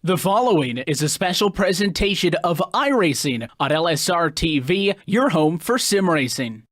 The following is a special presentation of iRacing on LSRTV, your home for sim racing.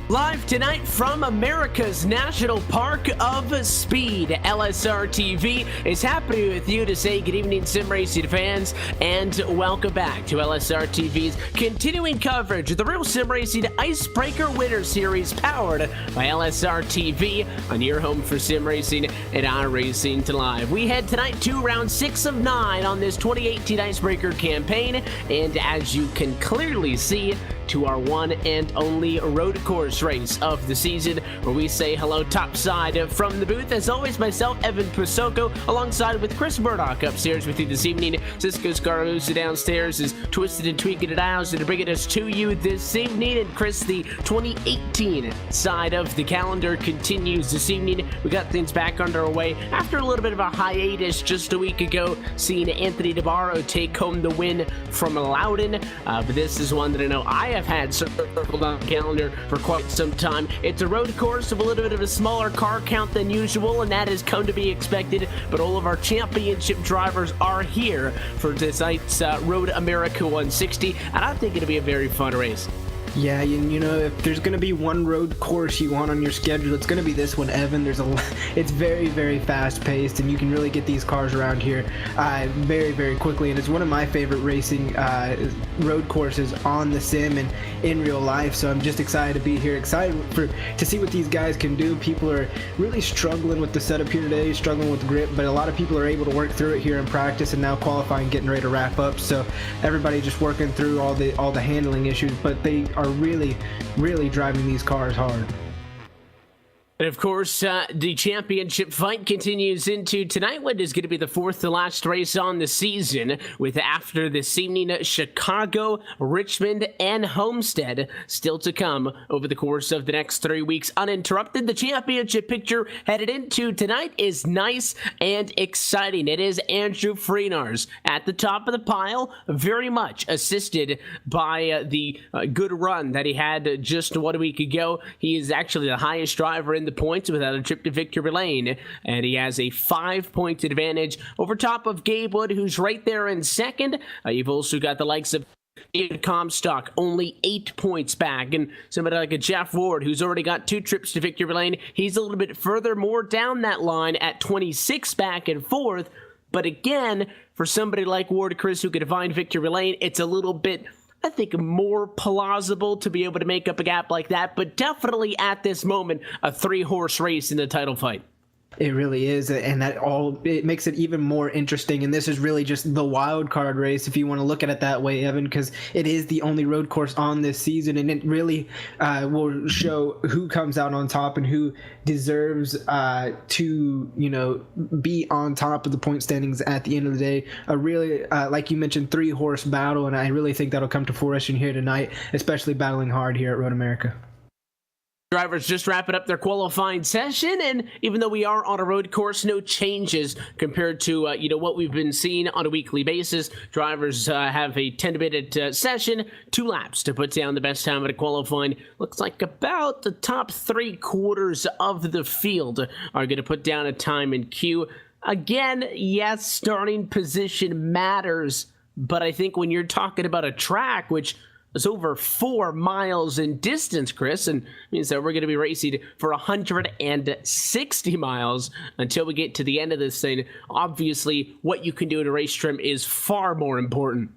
Live tonight from America's National Park of Speed, LSRTV is happy with you to say good evening, sim racing fans, and welcome back to LSRTV's continuing coverage of the Real Sim Racing Icebreaker Winter Series powered by LSRTV on your home for sim racing and iRacing to live. We head tonight to round 6 of 9 on this 2018 Icebreaker campaign, and as you can clearly see, to our one and only road course race of the season, where we say hello topside from the booth. As always, myself, Evan Pasoko, alongside with Chris Murdoch upstairs with you this evening. Cisco Scarusa downstairs is twisted and tweaking it out to bring us to you this evening. And Chris, the 2018 side of the calendar continues this evening. We got things back underway after a little bit of a hiatus just a week ago, seeing Anthony DeBarro take home the win from Loudon. But this is one that I know I have had circled on the calendar for quite some time. It's a road course of a little bit of a smaller car count than usual, and that has come to be expected, but all of our championship drivers are here for tonight's Road America 160, and I think it'll be a very fun race. Yeah, you know, if there's going to be one road course you want on your schedule, it's going to be this one, Evan. It's very, very fast-paced, and you can really get these cars around here very, very quickly, and it's one of my favorite racing road courses on the sim and in real life, so I'm just excited to be here, excited to see what these guys can do. People are really struggling with the setup here today, struggling with grip, but a lot of people are able to work through it here in practice and now qualifying, getting ready to wrap up, so everybody just working through all the handling issues, but they are really driving these cars hard. And of course, the championship fight continues into tonight, what is going to be the fourth to last race on the season, with after this evening Chicago, Richmond, and Homestead still to come over the course of the next 3 weeks uninterrupted. The championship picture headed into tonight is nice and exciting. It is Andrew Freenars at the top of the pile, very much assisted by the good run that he had just 1 week ago. He is actually the highest driver in the points without a trip to victory lane, and he has a 5-point advantage over top of Gabe Wood, who's right there in second. You've also got the likes of Comstock, only 8 points back, and somebody like a Jeff Ward, who's already got 2 trips to victory lane. He's a little bit further more down that line at 26 back and fourth, but again, for somebody like Ward, Chris, who could find victory lane, it's a little bit, I think, more plausible to be able to make up a gap like that, but definitely at this moment, a 3-horse race in the title fight. It really is, and it makes it even more interesting, and this is really just the wild card race, if you want to look at it that way, Evan, because it is the only road course on this season, and it really will show who comes out on top and who deserves to, you know, be on top of the point standings at the end of the day. A really, like you mentioned, 3-horse battle, and I really think that'll come to fruition here tonight, especially battling hard here at Road America. Drivers just wrapping up their qualifying session, and even though we are on a road course, no changes compared to what we've been seeing on a weekly basis. Drivers have a 10-minute session, 2 laps to put down the best time at a qualifying. Looks like about the top 3/4 of the field are going to put down a time in queue. Again, yes, starting position matters, but I think when you're talking about a track which is over 4 miles in distance, Chris, and means that we're going to be racing for 160 miles until we get to the end of this thing. Obviously, what you can do in a race trim is far more important.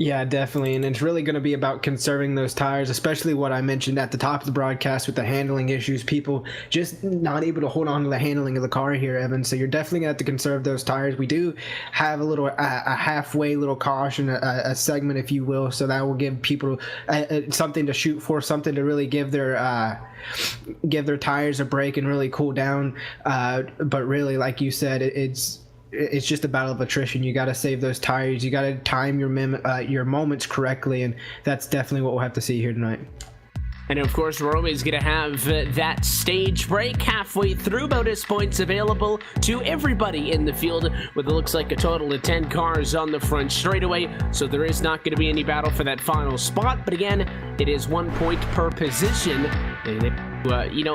Yeah, definitely. And it's really going to be about conserving those tires, especially what I mentioned at the top of the broadcast with the handling issues. People just not able to hold on to the handling of the car here, Evan. So you're definitely going to have to conserve those tires. We do have a halfway little caution, a segment, if you will. So that will give people something to shoot for, something to really give their tires a break and really cool down. But really, like you said, it's just a battle of attrition. You got to save those tires. You got to time your moments correctly, and that's definitely what we'll have to see here tonight. And of course, we're always going to have that stage break halfway through. Bonus points available to everybody in the field, with it looks like a total of 10 cars on the front straightaway. So there is not going to be any battle for that final spot. But again, it is 1 point per position. And if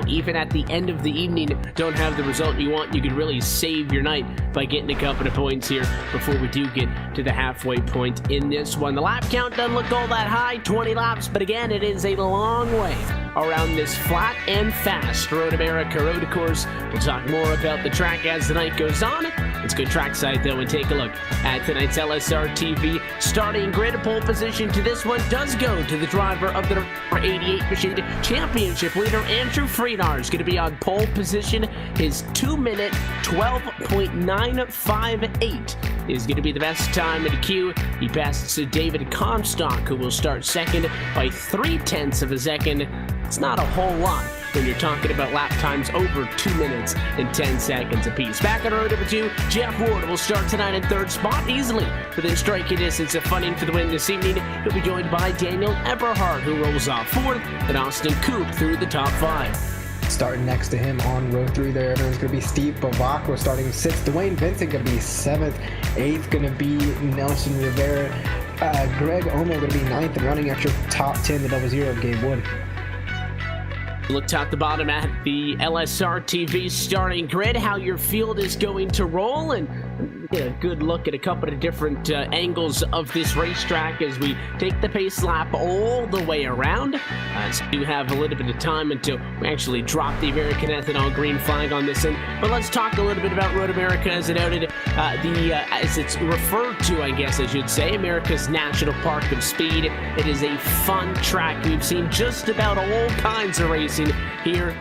even at the end of the evening, don't have the result you want, you can really save your night by getting a couple of points here before we do get to the halfway point in this one. The lap count doesn't look all that high, 20 laps, but again, it is a long way around this flat and fast Road America road course. We'll talk more about the track as the night goes on. Let's go trackside though and take a look at tonight's LSRTV starting grid. Pole position to this one does go to the driver of the 88 machine championship leader Andrew Freenar is going to be on pole position. His 2-minute 12.958 is going to be the best time in the queue. He passes to David Comstock, who will start second by 0.3 of a second. It's not a whole lot when you're talking about lap times over 2 minutes and 10 seconds apiece. Back on row number 2, Jeff Ward will start tonight in third spot easily within striking distance of Funning for the win this evening. He'll be joined by Daniel Eberhard, who rolls off fourth, and Austin Coop through the top 5. Starting next to him on row 3 there, everyone's going to be Steve Bavacqua starting 6th. Dwayne Vincent going to be 7th. 8th going to be Nelson Rivera. Greg Omo going to be 9th, and running at your top 10, the 00 Gabe Wood. Look top to bottom at the LSRTV starting grid, how your field is going to roll, and get a good look at a couple of different angles of this racetrack as we take the pace lap all the way around. So we have a little bit of time until we actually drop the American ethanol green flag on this end. But let's talk a little bit about Road America, as it noted, as it's referred to, I guess I should say, America's National Park of Speed. It is a fun track. We've seen just about all kinds of racing here,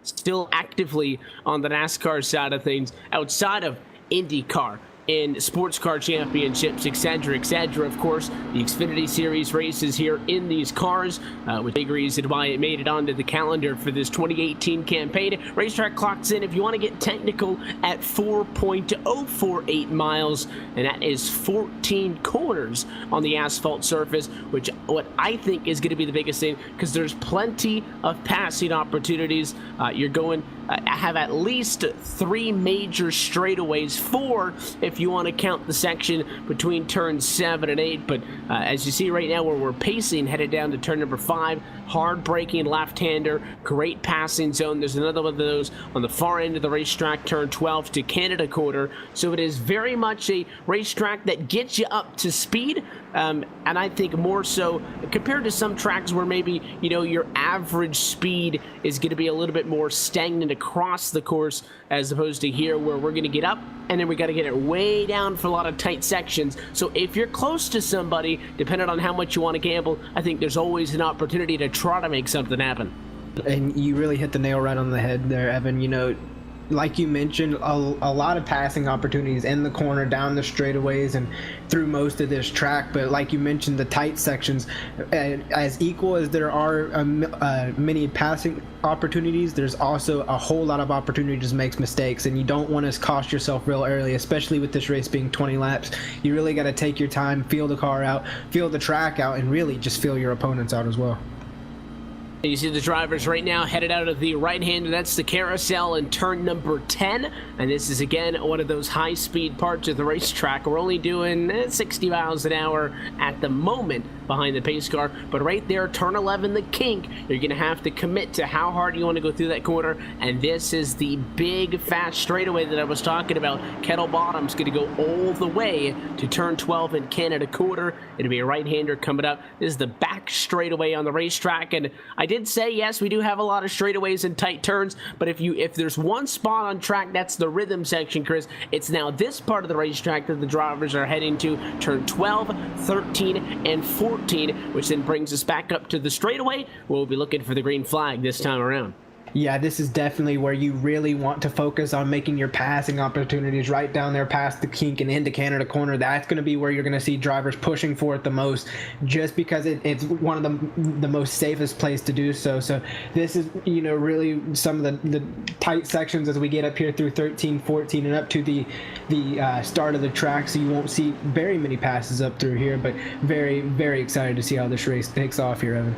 still actively on the NASCAR side of things, outside of IndyCar in sports car championships, etc., etc. Of course, the Xfinity Series races here in these cars, with big reason why it made it onto the calendar for this 2018 campaign. Racetrack clocks in, if you want to get technical, at 4.048 miles, and that is 14 corners on the asphalt surface, which what I think is going to be the biggest thing, because there's plenty of passing opportunities. You're going have at least 3 major straightaways, 4 if you want to count the section between turns 7 and 8. But as you see right now, where we're pacing, headed down to turn number 5, hard braking left-hander, great passing zone. There's another one of those on the far end of the racetrack, turn 12 to Canada Quarter. So it is very much a racetrack that gets you up to speed, and I think more so compared to some tracks where maybe your average speed is going to be a little bit more stagnant across the course, as opposed to here where we're going to get up and then we got to get it way down for a lot of tight sections. So if you're close to somebody, depending on how much you want to gamble, I think there's always an opportunity to try to make something happen. And you really hit the nail right on the head there, Evan. Like you mentioned, a lot of passing opportunities in the corner, down the straightaways, and through most of this track. But like you mentioned, the tight sections, as equal as there are many passing opportunities, there's also a whole lot of opportunities to make mistakes, and you don't want to cost yourself real early, especially with this race being 20 laps. You really got to take your time, feel the car out, feel the track out, and really just feel your opponents out as well. You see the drivers right now headed out of the right-hander. That's the carousel in turn number 10. And this is, again, one of those high-speed parts of the racetrack. We're only doing 60 miles an hour at the moment. behind the pace car. But right there, turn 11, the kink, you're going to have to commit to how hard you want to go through that corner. And this is the big, fast straightaway that I was talking about. Kettle Bottom's going to go all the way to turn 12 in Canada quarter. It'll be a right-hander coming up. This is the back straightaway on the racetrack. And I did say, yes, we do have a lot of straightaways and tight turns. But if there's one spot on track, that's the rhythm section, Chris. It's now this part of the racetrack that the drivers are heading to, turn 12, 13, and 14, which then brings us back up to the straightaway. We'll be looking for the green flag this time around. Yeah, this is definitely where you really want to focus on making your passing opportunities right down there past the kink and into Canada corner. That's going to be where you're going to see drivers pushing for it the most, just because it's one of the most safest place to do so. So this is, you know, really some of the tight sections as we get up here through 13, 14, and up to the start of the track. So you won't see very many passes up through here, but very, very excited to see how this race takes off here, Evan.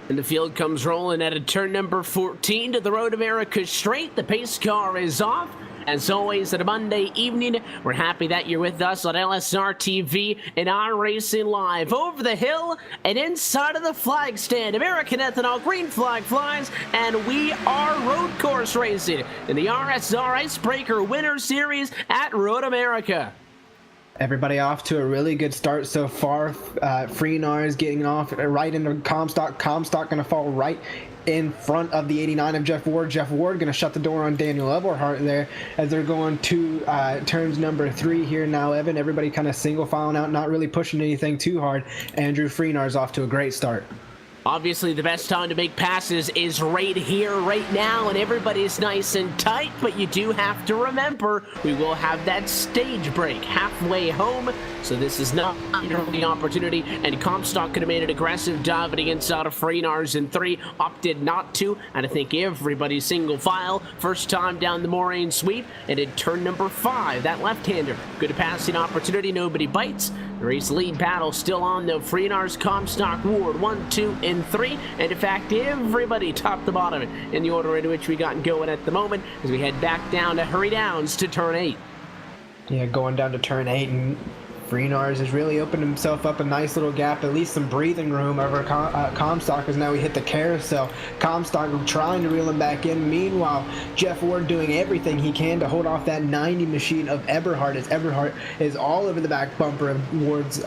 And the field comes rolling at a turn number 14 to the Road America straight. The pace car is off. As always, at a Monday evening, we're happy that you're with us on LSRTV and iRacing Live. Over the hill and inside of the flag stand, American Ethanol green flag flies, and we are road course racing in the RSR Icebreaker Winter Series at Road America. Everybody off to a really good start so far. Freenar is getting off right into Comstock. Comstock going to fall right in front of the 89 of Jeff Ward. Jeff Ward going to shut the door on Daniel Eberhardt there as they're going to turns number 3 here now. Evan, everybody kind of single filing out, not really pushing anything too hard. Andrew Freenar is off to a great start. Obviously, the best time to make passes is right here, right now, and everybody's nice and tight, but you do have to remember, we will have that stage break halfway home, so this is not the opportunity, and Comstock could have made an aggressive dive against out of Freenar's in 3, opted not to, and I think everybody's single file, first time down the Moraine sweep, and in turn number 5, that left-hander, good passing opportunity, nobody bites. The race lead battle still on though. Freenar's, Comstock, Ward, 1, 2, and 3. And in fact, everybody top to bottom in the order in which we got going at the moment as we head back down to Hurry Downs to turn 8. Yeah, going down to turn 8, and Freenars has really opened himself up a nice little gap, at least some breathing room over Comstock, as now we hit the carousel. Comstock trying to reel him back in. Meanwhile, Jeff Ward doing everything he can to hold off that 90 machine of Eberhardt, as Eberhardt is all over the back bumper of Ward's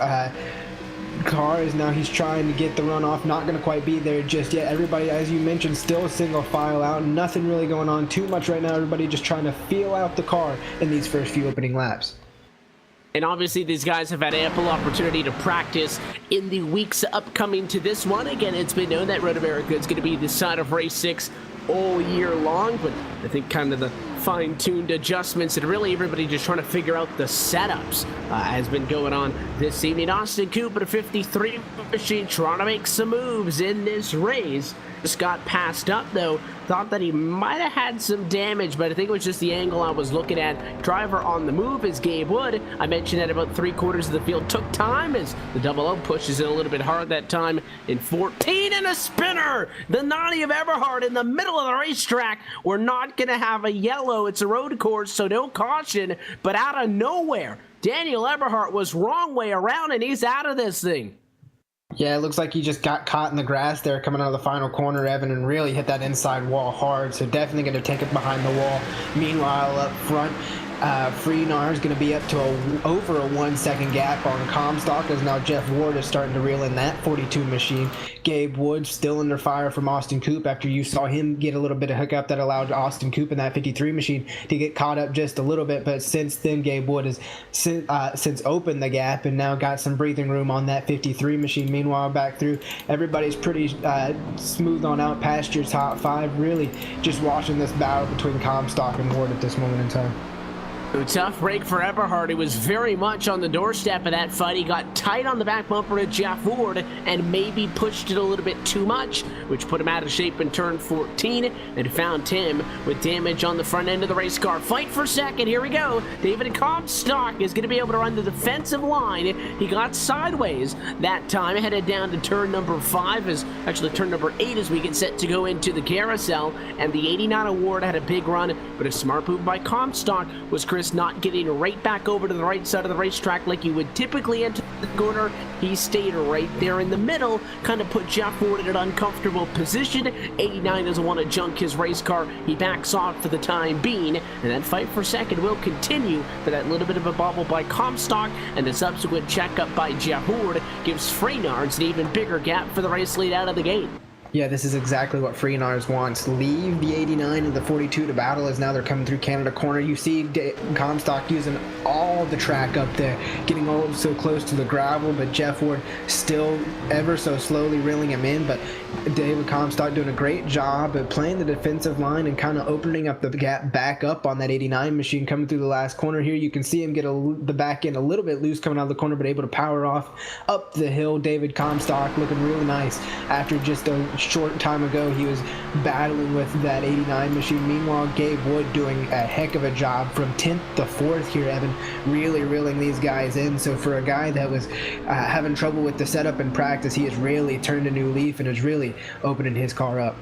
car, as now he's trying to get the run off. Not going to quite be there just yet. Everybody, as you mentioned, still a single file out. Nothing really going on too much right now. Everybody just trying to feel out the car in these first few opening laps. And obviously these guys have had ample opportunity to practice in the weeks upcoming to this one. Again, it's been known that Road America is going to be the side of race 6 all year long, but I think kind of the fine-tuned adjustments and really everybody just trying to figure out the setups has been going on this evening. Austin Cooper, a 53 machine, trying to make some moves in this race. Just got passed up though. Thought that he might have had some damage, but I think it was just the angle I was looking at. Driver on the move is Gabe Wood. I mentioned that about 3/4 of the field took time as the double O pushes it a little bit hard that time in 14, and a spinner. The 90 of Eberhardt in the middle of the racetrack. We're not going to have a yellow. It's a road course, so no caution, but out of nowhere, Daniel Eberhardt was wrong way around, and he's out of this thing. Yeah, it looks like he just got caught in the grass there coming out of the final corner, Evan, and really hit that inside wall hard, so definitely going to take it behind the wall. Meanwhile, up front, Freenar is going to be up to over a 1-second gap on Comstock, as now Jeff Ward is starting to reel in that 42 machine. Gabe Wood still under fire from Austin Coop after you saw him get a little bit of hookup that allowed Austin Coop in that 53 machine to get caught up just a little bit, but since then Gabe Wood has since opened the gap and now got some breathing room on that 53 machine. Meanwhile, back through, everybody's pretty smooth on out past your top 5, really just watching this battle between Comstock and Ward at this moment in time. A tough break for Eberhardt. He was very much on the doorstep of that fight. He got tight on the back bumper of Jeff Ward and maybe pushed it a little bit too much, which put him out of shape in turn 14 and found him with damage on the front end of the race car. Fight for second. Here we go. David Comstock is going to be able to run the defensive line. He got sideways that time, headed down to turn number 5, as actually turn number 8 as we get set to go into the carousel. And the 89 award had a big run, but a smart move by Comstock was Chris Chris, not getting right back over to the right side of the racetrack like you would typically enter the corner. He stayed right there in the middle, kind of put Jeff Ward in an uncomfortable position. 89 doesn't want to junk his race car. He backs off for the time being, and that fight for second will continue, for that little bit of a bobble by Comstock and the subsequent checkup by Jeff Ward gives Freynards an even bigger gap for the race lead out of the gate. Yeah, this is exactly what Freynards wants. Leave the 89 and the 42 to battle, as now they're coming through Canada corner. You see Comstock using all the track up there, getting all so close to the gravel, but Jeff Ward still ever so slowly reeling him in. But David Comstock doing a great job at playing the defensive line and kind of opening up the gap back up on that 89 machine coming through the last corner here. You can see him get the back end a little bit loose coming out of the corner, but able to power off up the hill. David Comstock looking really nice after just a short time ago he was battling with that 89 machine. Meanwhile, Gabe Wood doing a heck of a job from 10th to 4th here, Evan, really reeling these guys in. So for a guy that was having trouble with the setup in practice, he has really turned a new leaf and is really opening his car up.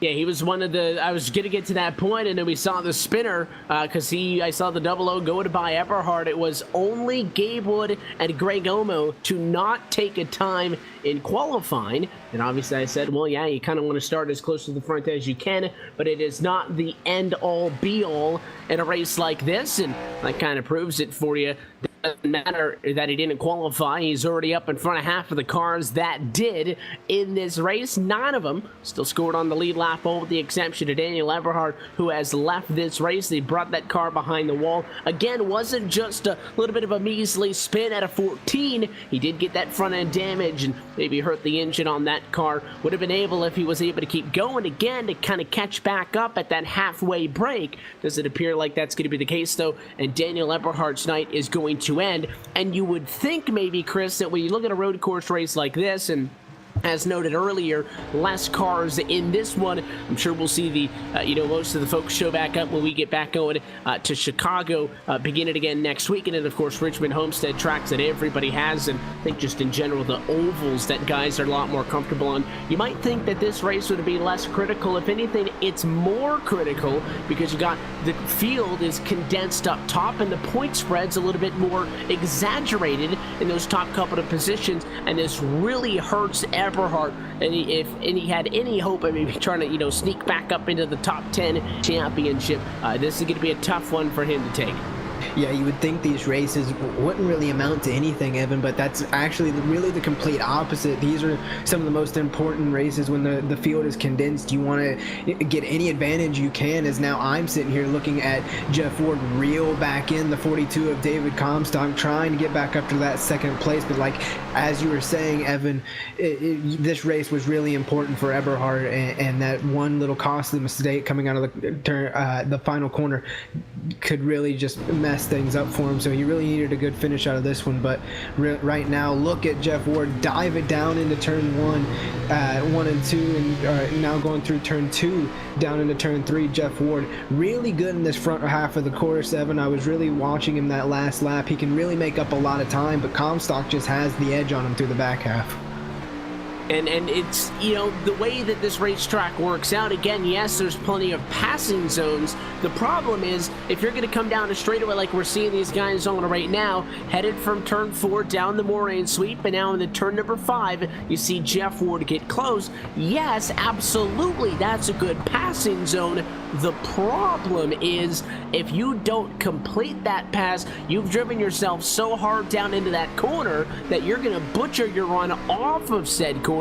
Yeah, he was one of the, I was going to get to that point, and then we saw the spinner, because I saw the 00 go to by Eberhard. It was only Gabe Wood and Greg Omo to not take a time in qualifying, and obviously I said, well, yeah, you kind of want to start as close to the front as you can, but it is not the end-all, be-all in a race like this, and that kind of proves it for you. Doesn't matter that he didn't qualify. He's already up in front of half of the cars that did in this race. 9 of them still scored on the lead lap, all with the exception of Daniel Eberhard, who has left this race. They brought that car behind the wall. Again, wasn't just a little bit of a measly spin at a 14. He did get that front end damage and maybe hurt the engine on that car. Would have been able, if he was able to keep going again, to kind of catch back up at that halfway break. Does it appear like that's going to be the case, though? And Daniel Eberhard's night is going to end. And you would think maybe, Chris, that when you look at a road course race like this, and as noted earlier, less cars in this one. I'm sure we'll see the, most of the folks show back up when we get back going to Chicago, beginning again next week. And then, of course, Richmond Homestead tracks that everybody has. And I think just in general, the ovals that guys are a lot more comfortable on. You might think that this race would be less critical. If anything, it's more critical because you got the field is condensed up top and the point spread's a little bit more exaggerated in those top couple of positions. And this really hurts Eberhard, and if he had any hope of maybe trying to sneak back up into the top 10 championship, this is going to be a tough one for him to take. Yeah, you would think these races wouldn't really amount to anything, Evan, but that's actually really the complete opposite. These are some of the most important races when the field is condensed. You want to get any advantage you can, as now I'm sitting here looking at Jeff Ward reel back in the 42 of David Comstock, trying to get back up to that second place. But like, as you were saying, Evan, this race was really important for Eberhard, and that one little costly mistake coming out of the turn, the final corner, could really just mess things up for him. So he really needed a good finish out of this one. But right now, look at Jeff Ward dive it down into turn 1 and 2, and now going through turn 2 down into turn 3. Jeff Ward really good in this front half of the course, Evan. I was really watching him that last lap. He can really make up a lot of time, but Comstock just has the edge on him through the back half. And it's, the way that this racetrack works out, again, yes, there's plenty of passing zones. The problem is, if you're going to come down a straightaway like we're seeing these guys on right now, headed from turn 4 down the Moraine sweep, and now in the turn number 5, you see Jeff Ward get close. Yes, absolutely, that's a good passing zone. The problem is, if you don't complete that pass, you've driven yourself so hard down into that corner that you're going to butcher your run off of said corner,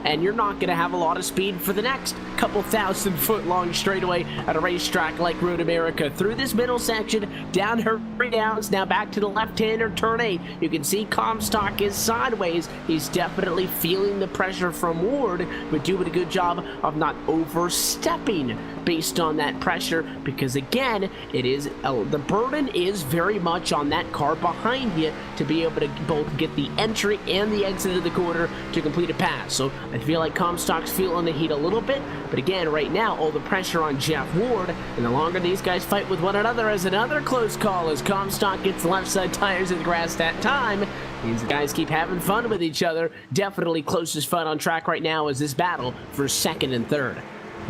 and you're not going to have a lot of speed for the next couple 1,000-foot long straightaway at a racetrack like Road America. Through this middle section, down Hurry Downs, now back to the left-hander, turn 8. You can see Comstock is sideways. He's definitely feeling the pressure from Ward, but doing a good job of not overstepping based on that pressure, because again, it is the burden is very much on that car behind you to be able to both get the entry and the exit of the corner to complete a pass. So I feel like Comstock's feeling the heat a little bit, but again, right now, all the pressure on Jeff Ward, and the longer these guys fight with one another, as another close call as Comstock gets the left side tires in the grass that time. These guys keep having fun with each other. Definitely closest fun on track right now is this battle for second and third.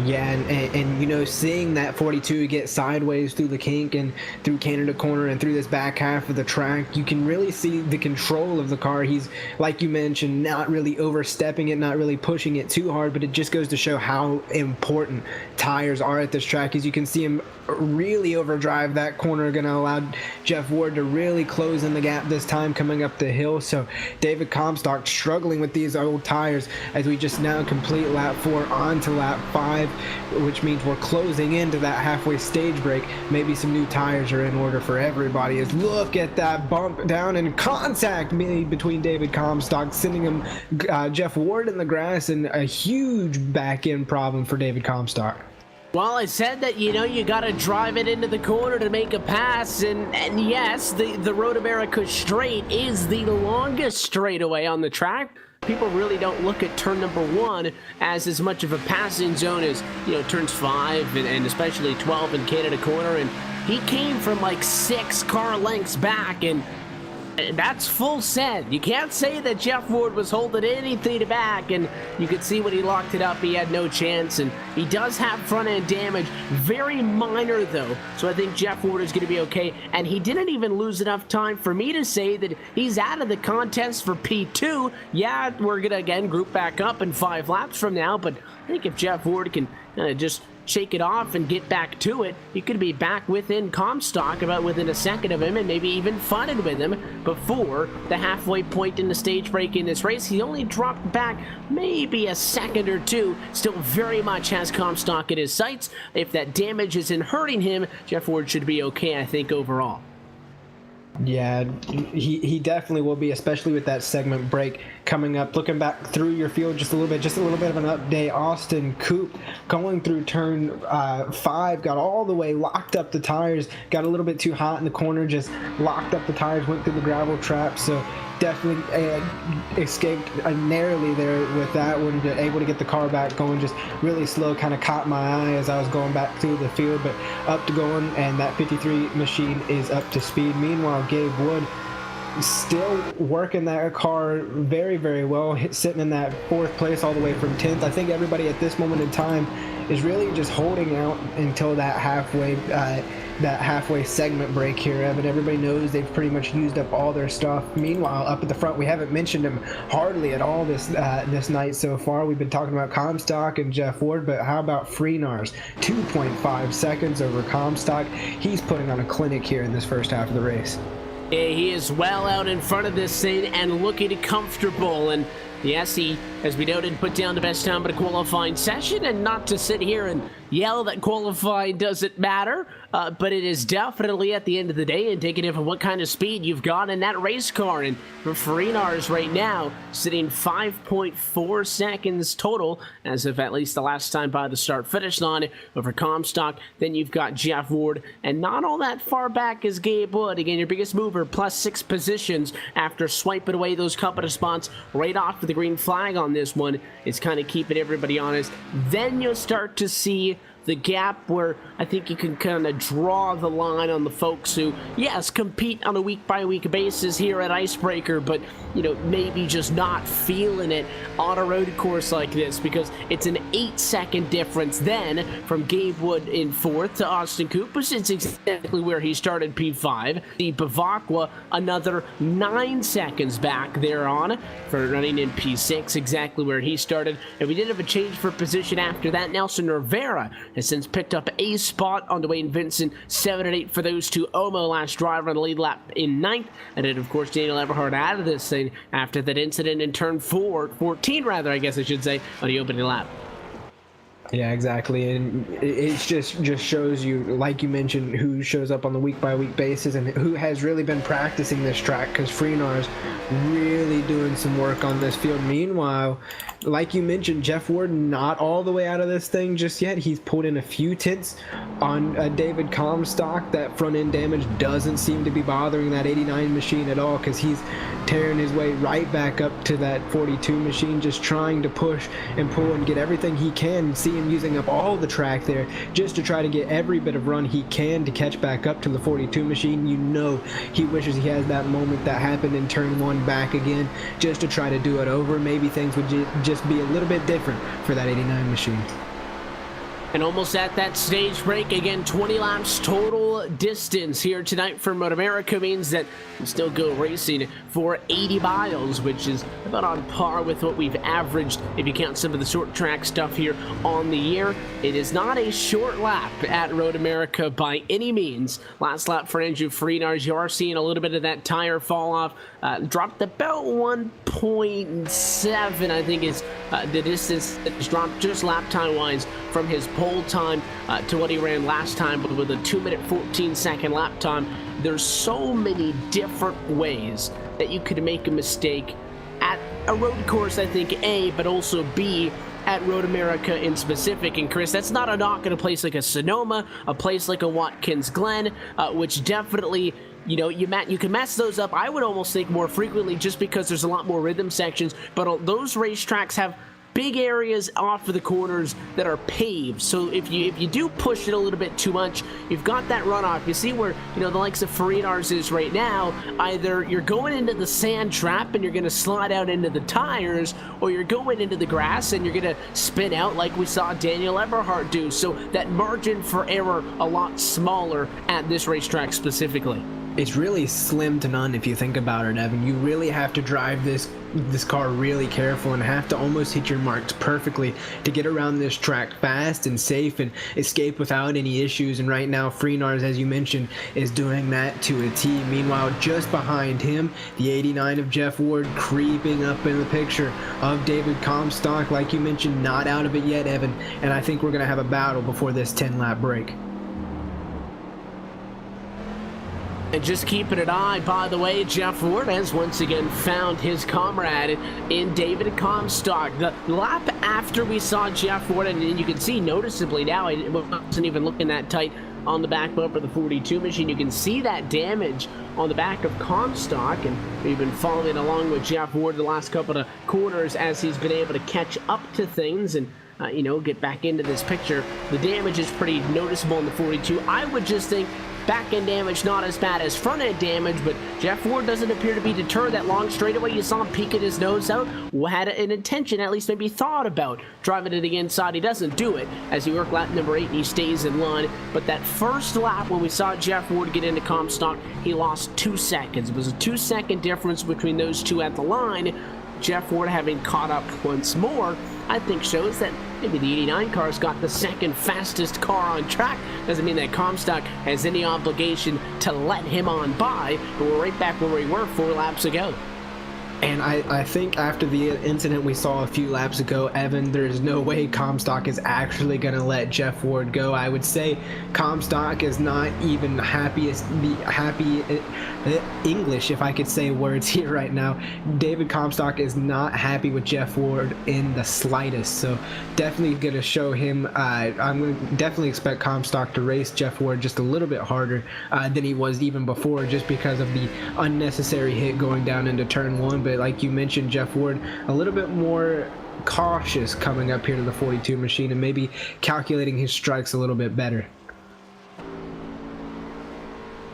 Yeah, and you know, seeing that 42 get sideways through the kink and through Canada corner and through this back half of the track, you can really see the control of the car. He's, like you mentioned, not really overstepping it, not really pushing it too hard, but it just goes to show how important tires are at this track. As you can see him really overdrive that corner, going to allow Jeff Ward to really close in the gap this time coming up the hill. So David Comstock struggling with these old tires as we just now complete lap 4 onto lap 5, which means we're closing into that halfway stage break. Maybe some new tires are in order for everybody. As look at that bump down and contact made between David Comstock, sending him Jeff Ward in the grass, and a huge back end problem for David Comstock. Well, I said that, you know, you got to drive it into the corner to make a pass, and yes, the Road America straight is the longest straightaway on the track. People really don't look at turn number 1 as much of a passing zone as, you know, turns 5 and especially 12 in Canada corner, and he came from like 6 car lengths back, and that's full send. You can't say that Jeff Ward was holding anything back, and you could see when he locked it up, he had no chance, and he does have front end damage, very minor though, so I think Jeff Ward is going to be okay, and he didn't even lose enough time for me to say that he's out of the contest for P2. Yeah, we're going to again group back up in 5 laps from now, but I think if Jeff Ward can just shake it off and get back to it, he could be back within Comstock, about within a second of him, and maybe even funted with him before the halfway point in the stage break in this race. He only dropped back maybe a second or two, still very much has Comstock at his sights. If that damage isn't hurting him, Jeff Ward should be okay, I think, overall. Yeah, he definitely will be, especially with that segment break coming up. Looking back through your field just a little bit of an update. Austin Coop going through turn 5, got all the way, locked up the tires, got a little bit too hot in the corner, just locked up the tires, went through the gravel trap, so definitely escaped narrowly there with that one, able to get the car back going, just really slow, kind of caught my eye as I was going back through the field, but up to going, and that 53 machine is up to speed. Meanwhile, Gabe Wood still working that car very, very well, sitting in that 4th place all the way from 10th. I think everybody at this moment in time is really just holding out until that halfway segment break here, Evan. Everybody knows they've pretty much used up all their stuff. Meanwhile, up at the front, we haven't mentioned him hardly at all this night so far. We've been talking about Comstock and Jeff Ward, but how about Freenars? 2.5 seconds over Comstock. He's putting on a clinic here in this first half of the race. Yeah, he is well out in front of this thing and looking comfortable, and yes, he, as we noted, put down the best time of the qualifying session, and not to sit here and yell that qualifying doesn't matter, but it is definitely, at the end of the day, indicative of what kind of speed you've got in that race car. And for Freenars right now, sitting 5.4 seconds total, as of at least the last time by the start-finish line, over Comstock. Then you've got Jeff Ward, and not all that far back is Gabe Wood. Again, your biggest mover, plus 6 positions after swiping away those couple of spots right off of the green flag on this one. It's kind of keeping everybody honest. Then you'll start to see the gap where I think you can kind of draw the line on the folks who, yes, compete on a week-by-week basis here at Icebreaker, but, you know, maybe just not feeling it on a road course like this, because it's an 8-second difference then from Gabe Wood in 4th to Austin Coop, which is exactly where he started P5. The Bavacqua, another 9 seconds back there on for running in P6, exactly where he started. And we did have a change for position after that. Nelson Rivera has since picked up a spot on Dwayne Vincent, 7 and 8 for those two. Omo, last driver on the lead lap, in 9th. And then, of course, Daniel Eberhard out of this thing after that incident in turn 14 rather, I guess I should say, on the opening lap. Yeah, exactly, and it just shows you, like you mentioned, who shows up on the week-by-week basis and who has really been practicing this track, because Freenar's really doing some work on this field. Meanwhile, like you mentioned, Jeff Ward not all the way out of this thing just yet. He's pulled in a few tenths on David Comstock. That front-end damage doesn't seem to be bothering that 89 machine at all, because he's tearing his way right back up to that 42 machine, just trying to push and pull and get everything he can. See him using up all the track there just to try to get every bit of run he can to catch back up to the 42 machine. You know he wishes he has that moment that happened in turn 1 back again, just to try to do it over. Maybe things would just be a little bit different for that 89 machine. And almost at that stage break, again, 20 laps total distance here tonight for Moto America means that we'll still go racing for 80 miles, which is about on par with what we've averaged if you count some of the short track stuff here on the year. It is not a short lap at Road America by any means. Last lap for Andrew Freenars, you are seeing a little bit of that tire fall off. Dropped about 1.7, I think is the distance that's dropped just lap time wise from his pole time to what he ran last time, but with a 2-minute 14-second lap time. There's so many different ways that you could make a mistake at a road course, I think, A, but also B, at Road America in specific. And Chris, that's not a knock at a place like a Sonoma, a place like a Watkins Glen, which definitely, you know, you can mess those up, I would almost think, more frequently just because there's a lot more rhythm sections, but those racetracks have big areas off of the corners that are paved. So if you do push it a little bit too much, you've got that runoff. You see where, you know, the likes of Farinars is right now. Either you're going into the sand trap and you're going to slide out into the tires, or you're going into the grass and you're going to spin out like we saw Daniel Eberhardt do. So that margin for error a lot smaller at this racetrack specifically. It's really slim to none if you think about it, Evan. You really have to drive this car really careful and have to almost hit your marks perfectly to get around this track fast and safe and escape without any issues. And right now, Freenars, as you mentioned, is doing that to a T. Meanwhile, just behind him, the 89 of Jeff Ward creeping up in the picture of David Comstock, like you mentioned, not out of it yet, Evan. And I think we're going to have a battle before this 10-lap break. And just keeping an eye, by the way, Jeff Ward has once again found his comrade in David Comstock. The lap after we saw Jeff Ward, and you can see noticeably now, it wasn't even looking that tight on the back bumper of the 42 machine. You can see that damage on the back of Comstock, and we've been following along with Jeff Ward the last couple of quarters as he's been able to catch up to things and you know, get back into this picture. The damage is pretty noticeable in the 42. I would just think back-end damage not as bad as front-end damage, but Jeff Ward doesn't appear to be deterred. That long straightaway, you saw him peeking his nose out, had an intention, at least maybe thought about driving to the inside. He doesn't do it as he worked lap number 8 and he stays in line. But that first lap when we saw Jeff Ward get into Comstock, he lost 2 seconds. It was a 2-second difference between those two at the line. Jeff Ward having caught up once more, I think shows that maybe the 89 car's got the second fastest car on track. Doesn't mean that Comstock has any obligation to let him on by, but we're right back where we were 4 laps ago. And I think after the incident we saw a few laps ago, Evan, there's no way Comstock is actually going to let Jeff Ward go. I would say Comstock is not even happy English, if I could say words here right now. David Comstock is not happy with Jeff Ward in the slightest. So definitely going to show him, I'm going to definitely expect Comstock to race Jeff Ward just a little bit harder than he was even before, just because of the unnecessary hit going down into turn 1. But like you mentioned, Jeff Ward a little bit more cautious coming up here to the 42 machine and maybe calculating his strikes a little bit better.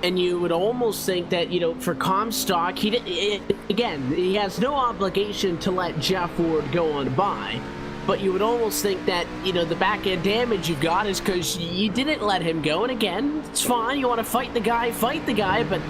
And you would almost think that, you know, for Comstock, again, he has no obligation to let Jeff Ward go on by. But you would almost think that, you know, the back-end damage you've got is because you didn't let him go. And again, it's fine. You want to fight the guy, but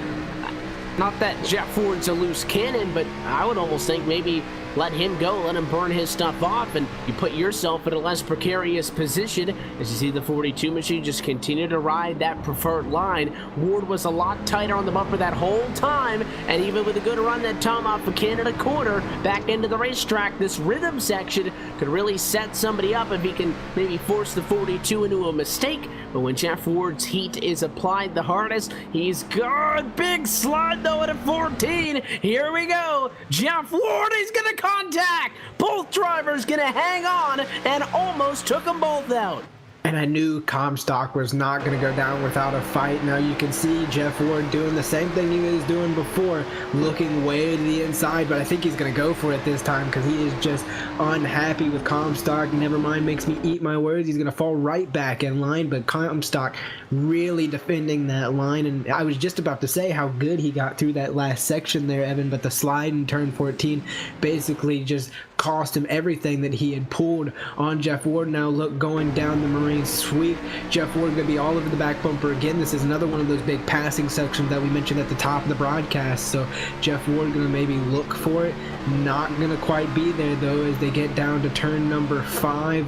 not that Jeff Ward's a loose cannon, but I would almost think maybe let him go, let him burn his stuff off, and you put yourself in a less precarious position as you see the 42 machine just continue to ride that preferred line. Ward was a lot tighter on the bumper that whole time, and even with a good run that time off of Canada corner back into the racetrack, this rhythm section could really set somebody up if he can maybe force the 42 into a mistake. But when Jeff Ward's heat is applied the hardest, he's good. Big slide though at a 14. Here we go. Jeff Ward is going to contact. Both drivers going to hang on and almost took them both out. And I knew Comstock was not going to go down without a fight. Now you can see Jeff Ward doing the same thing he was doing before, looking way to the inside, but I think he's going to go for it this time because he is just unhappy with Comstock. Never mind, makes me eat my words. He's going to fall right back in line, but Comstock really defending that line. And I was just about to say how good he got through that last section there, Evan, but the slide in turn 14 basically just cost him everything that he had pulled on Jeff Ward. Now look, going down the annoying sweep. Jeff Ward going to be all over the back bumper again. This is another one of those big passing sections that we mentioned at the top of the broadcast. So Jeff Ward going to maybe look for it. Not going to quite be there though as they get down to turn number 5.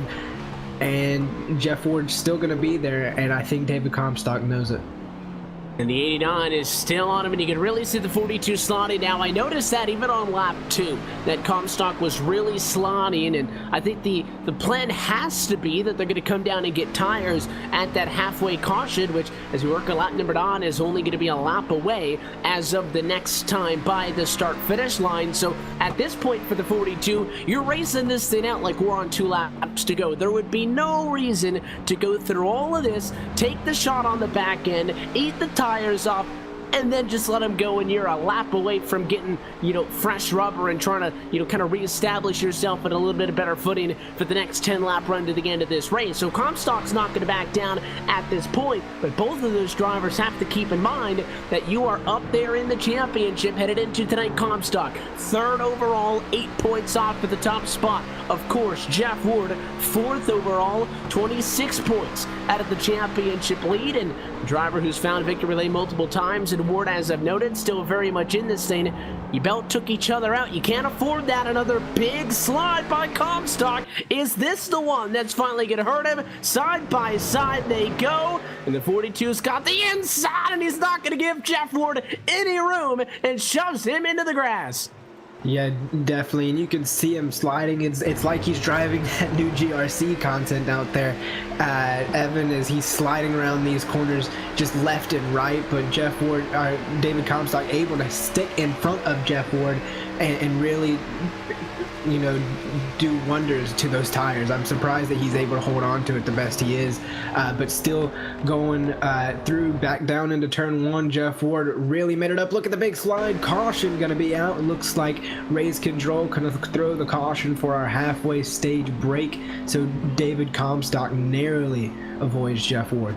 And Jeff Ward's still going to be there, and I think David Comstock knows it. And the 89 is still on him, and you can really see the 42 slotting. Now, I noticed that even on lap 2, that Comstock was really slotting, and I think the plan has to be that they're going to come down and get tires at that halfway caution, which, as we work a lap number on, is only going to be a lap away as of the next time by the start-finish line. So, at this point for the 42, you're racing this thing out like we're on 2 laps to go. There would be no reason to go through all of this, take the shot on the back end, eat the tires off, and then just let them go, and you're a lap away from getting, fresh rubber and trying to, kind of reestablish yourself at a little bit of better footing for the next 10-lap run to the end of this race. So Comstock's not going to back down at this point, but both of those drivers have to keep in mind that you are up there in the championship headed into tonight. Comstock, 3rd overall, 8 points off at the top spot. Of course, Jeff Ward, 4th overall, 26 points out of the championship lead, and a driver who's found victory lane multiple times. And Ward, as I've noted, still very much in this thing. You belt took each other out. You can't afford that. Another big slide by Comstock. Is this the one that's finally going to hurt him? Side by side they go, and the 42's got the inside, and he's not going to give Jeff Ward any room and shoves him into the grass. Yeah, definitely, and you can see him sliding. It's like he's driving that new GRC content out there. Evan, as he's sliding around these corners just left and right, but David Comstock able to stick in front of Jeff Ward and really, do wonders to those tires. I'm surprised that he's able to hold on to it the best he is, but still going through back down into turn 1. Jeff Ward really made it up. Look at the big slide. Caution gonna be out. It looks like Race Control gonna throw the caution for our halfway stage break, so David Comstock narrowly avoids Jeff Ward.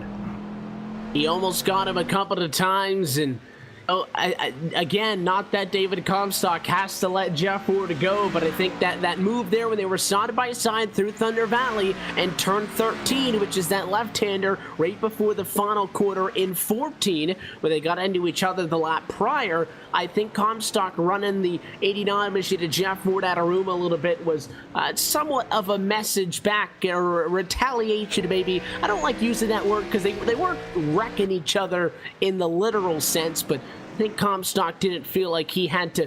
He almost got him a couple of times, and again, not that David Comstock has to let Jeff Ward go, but I think that move there when they were side by side through Thunder Valley and turn 13, which is that left-hander right before the final quarter in 14, where they got into each other the lap prior, I think Comstock running the 89 machine to Jeff Ward out of room a little bit was somewhat of a message back, or retaliation maybe. I don't like using that word because they weren't wrecking each other in the literal sense, but I think Comstock didn't feel like he had to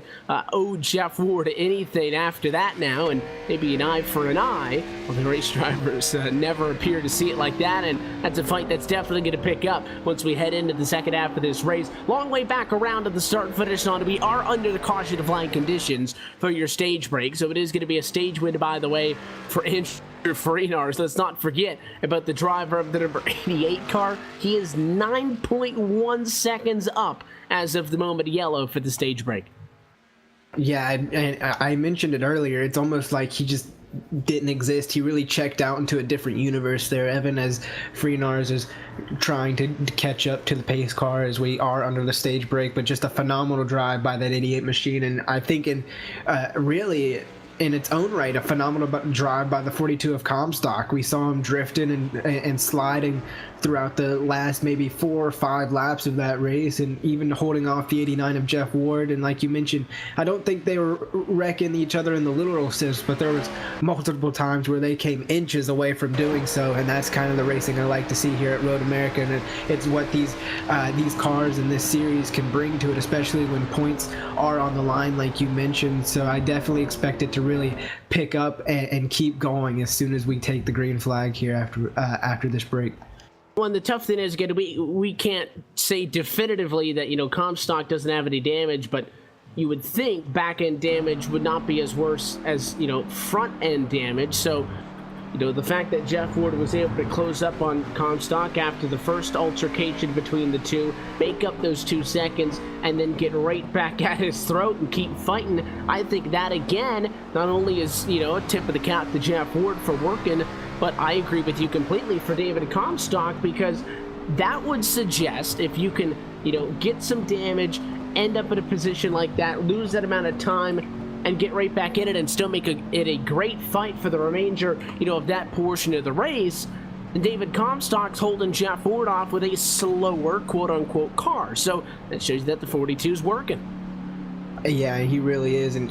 owe Jeff Ward anything after that now, and maybe an eye for an eye. Well, the race drivers never appear to see it like that, and that's a fight that's definitely going to pick up once we head into the second half of this race. Long way back around to the start and finish line. We are under the caution of line conditions for your stage break, so it is going to be a stage win, by the way, for Farinars. Let's not forget about the driver of the number 88 car. He is 9.1 seconds up as of the moment of yellow for the stage break. Yeah, and I mentioned it earlier. It's almost like he just didn't exist. He really checked out into a different universe there, Evan, as Farinars is trying to catch up to the pace car as we are under the stage break. But just a phenomenal drive by that 88 machine, and I think really in its own right, a phenomenal drive by the 42 of Comstock. We saw him drifting and sliding throughout the last maybe 4 or 5 laps of that race, and even holding off the 89 of Jeff Ward. And like you mentioned, I don't think they were wrecking each other in the literal sense, but there was multiple times where they came inches away from doing so, and that's kind of the racing I like to see here at Road America, and it's what these cars in this series can bring to it, especially when points are on the line like you mentioned. So I definitely expect it to really pick up and keep going as soon as we take the green flag here after this break. Well, and the tough thing is, again, we can't say definitively that, Comstock doesn't have any damage, but you would think back-end damage would not be as worse as, front-end damage. So, the fact that Jeff Ward was able to close up on Comstock after the first altercation between the two, make up those 2 seconds, and then get right back at his throat and keep fighting, I think that, again, not only is, a tip of the cap to Jeff Ward for working, but I agree with you completely for David Comstock, because that would suggest if you can, get some damage, end up in a position like that, lose that amount of time, and get right back in it and still make it a great fight for the remainder, of that portion of the race, And David Comstock's holding Jeff Ward off with a slower quote-unquote car. So that shows you that the 42 is working. Yeah, he really is, and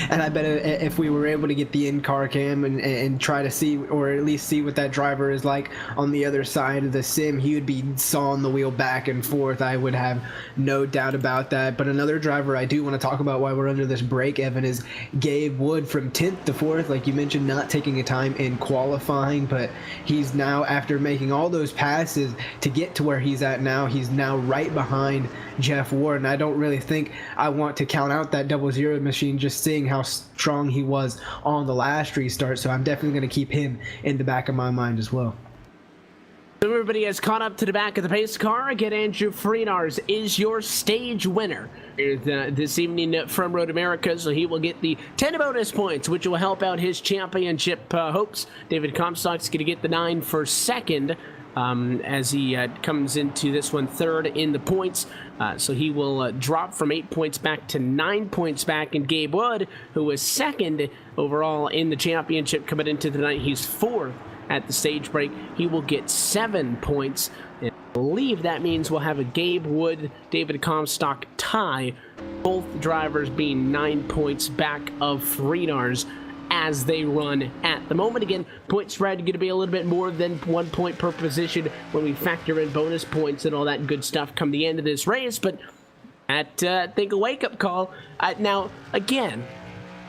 and I bet if we were able to get the in-car cam and try to see, or at least see what that driver is like on the other side of the sim, he would be sawing the wheel back and forth. I would have no doubt about that. But another driver I do want to talk about while we're under this break, Evan, is Gabe Wood from 10th to 4th. Like you mentioned, not taking a time in qualifying, but he's now, after making all those passes to get to where he's at now, he's now right behind Jeff Ward, and I don't really think I want to count out that 00 machine, just seeing how strong he was on the last restart. So I'm definitely going to keep him in the back of my mind as well. Everybody has caught up to the back of the pace car. Again, Andrew Freenars is your stage winner this evening from Road America, so he will get the 10 bonus points, which will help out his championship hopes. David Comstock's going to get the 9 for second, as he comes into this one third in the points. So he will drop from 8 points back to 9 points back. And Gabe Wood, who was second overall in the championship coming into the night, he's fourth at the stage break. He will get 7 points. And I believe that means we'll have a Gabe Wood, David Comstock tie, both drivers being 9 points back of Freenars as they run at the moment. Again, point spread going to be a little bit more than 1 point per position when we factor in bonus points and all that good stuff come the end of this race. But I think a wake-up call. Now, again,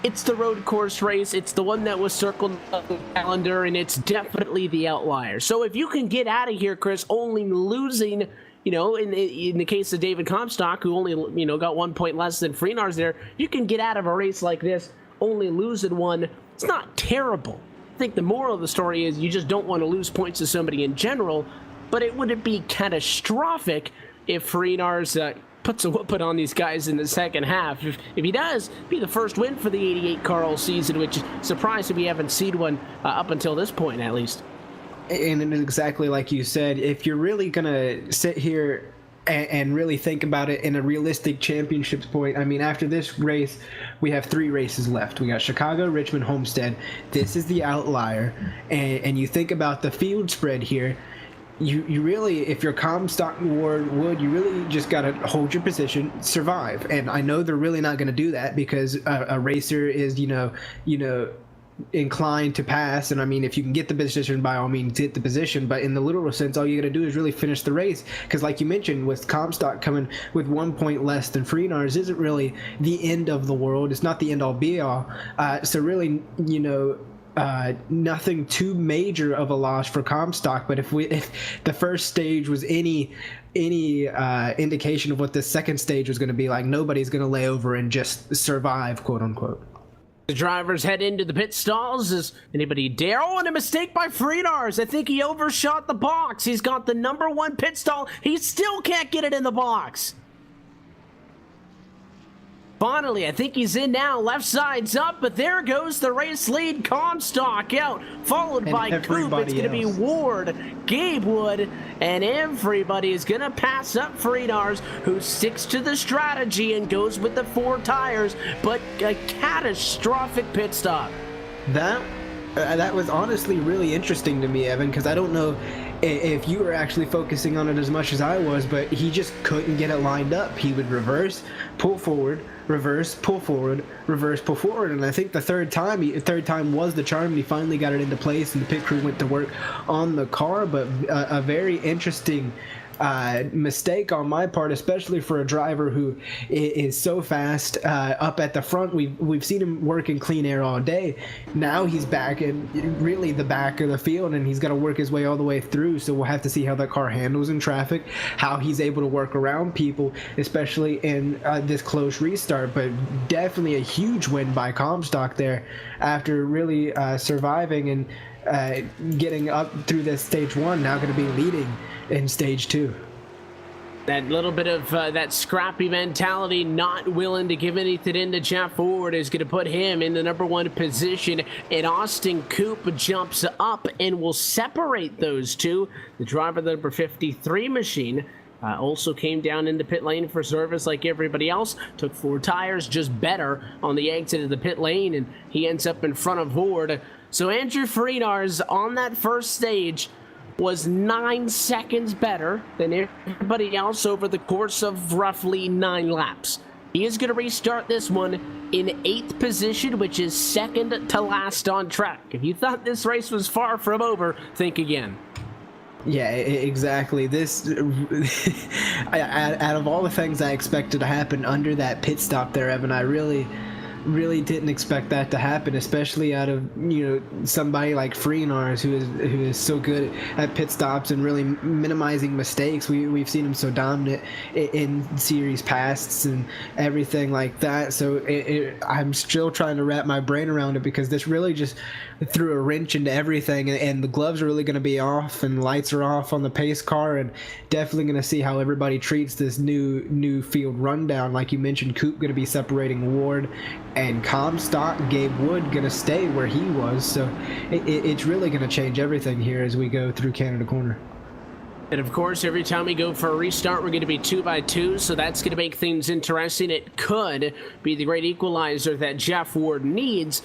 it's the road course race. It's the one that was circled on the calendar, and it's definitely the outlier. So if you can get out of here, Chris, only losing, you know, in the case of David Comstock, who only, you know, got 1 point less than Freenars there, you can get out of a race like this only losing one. It's not terrible. I think the moral of the story is you just don't want to lose points to somebody in general, but it wouldn't be catastrophic if Freenars puts a whooping on these guys in the second half. If he does, be the first win for the 88 car all season, which is surprised we haven't seen one up until this point, at least. And exactly like you said, if you're really going to sit here and really think about it in a realistic championships point, I mean, after this race, we have 3 races left. We got Chicago, Richmond, Homestead. This is the outlier. And you think about the field spread here, you really, if you're Comstock Ward Wood, you really just got to hold your position, survive. And I know they're really not going to do that because a racer is, you know, inclined to pass, and I mean, if you can get the position, by all means get the position, but in the literal sense, all you gotta do is really finish the race, because like you mentioned, with Comstock coming with 1 point less than Freenars isn't really the end of the world. It's not the end all be all. So really, you know, nothing too major of a loss for Comstock. But if the first stage was any indication of what the second stage was going to be like, nobody's going to lay over and just survive, quote unquote. The drivers head into the pit stalls. Is anybody dare? Oh, and a mistake by Freenars. I think he overshot the box. He's got the #1 pit stall. He still can't get it in the box. Finally, I think he's in now. Left side's up, but there goes the race lead. Comstock out, followed by Coop. It's going to be Ward, Gabe Wood, and everybody is going to pass up Freenars, who sticks to the strategy and goes with the 4 tires, but a catastrophic pit stop. That was honestly really interesting to me, Evan, because I don't know if you were actually focusing on it as much as I was, but he just couldn't get it lined up. He would reverse, pull forward, reverse, pull forward, reverse, pull forward, and I think the third time was the charm, and he finally got it into place, and the pit crew went to work on the car. But a very interesting mistake on my part, especially for a driver who is so fast up at the front. We've seen him work in clean air all day. Now he's back in really the back of the field, and he's got to work his way all the way through. So we'll have to see how that car handles in traffic, how he's able to work around people, especially in this close restart. But definitely a huge win by Comstock there after really surviving and getting up through this stage 1. Now going to be leading in stage 2. That little bit of that scrappy mentality, not willing to give anything in to Jeff Ford, is going to put him in the #1 position, and Austin Coop jumps up and will separate those two. The driver of the number 53 machine also came down into pit lane for service like everybody else, took 4 tires, just better on the exit of the pit lane, and he ends up in front of Ford. So Andrew Freenars on that first stage, was 9 seconds better than everybody else over the course of roughly 9 laps. He is going to restart this one in 8th position, which is second to last on track. If you thought this race was far from over, think again. Yeah, exactly. This, out of all the things I expected to happen under that pit stop there, Evan, I really didn't expect that to happen, especially out of somebody like Freenars who is so good at pit stops and really minimizing mistakes. We've seen him so dominant in series pasts and everything like that. So I'm still trying to wrap my brain around it, because this really just threw a wrench into everything, and the gloves are really going to be off and lights are off on the pace car, and definitely going to see how everybody treats this new field rundown. Like you mentioned, Coop going to be separating Ward and Comstock. Gabe Wood going to stay where he was, so it's really going to change everything here as we go through Canada Corner. And of course, every time we go for a restart, we're going to be 2 by 2, so that's going to make things interesting. It could be the great equalizer that Jeff Ward needs,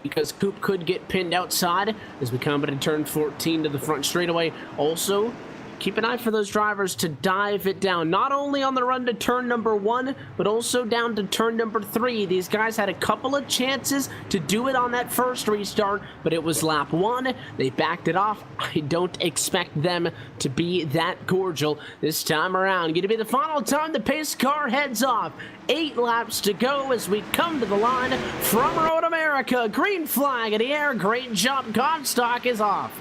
because Coop could get pinned outside as we come into turn 14 to the front straightaway. Also, keep an eye for those drivers to dive it down, not only on the run to turn number 1, but also down to turn number 3. These guys had a couple of chances to do it on that first restart, but it was lap 1. They backed it off. I don't expect them to be that cordial this time around. Going to be the final time the pace car heads off. 8 laps to go as we come to the line from Road America. Green flag in the air. Great jump. Comstock is off.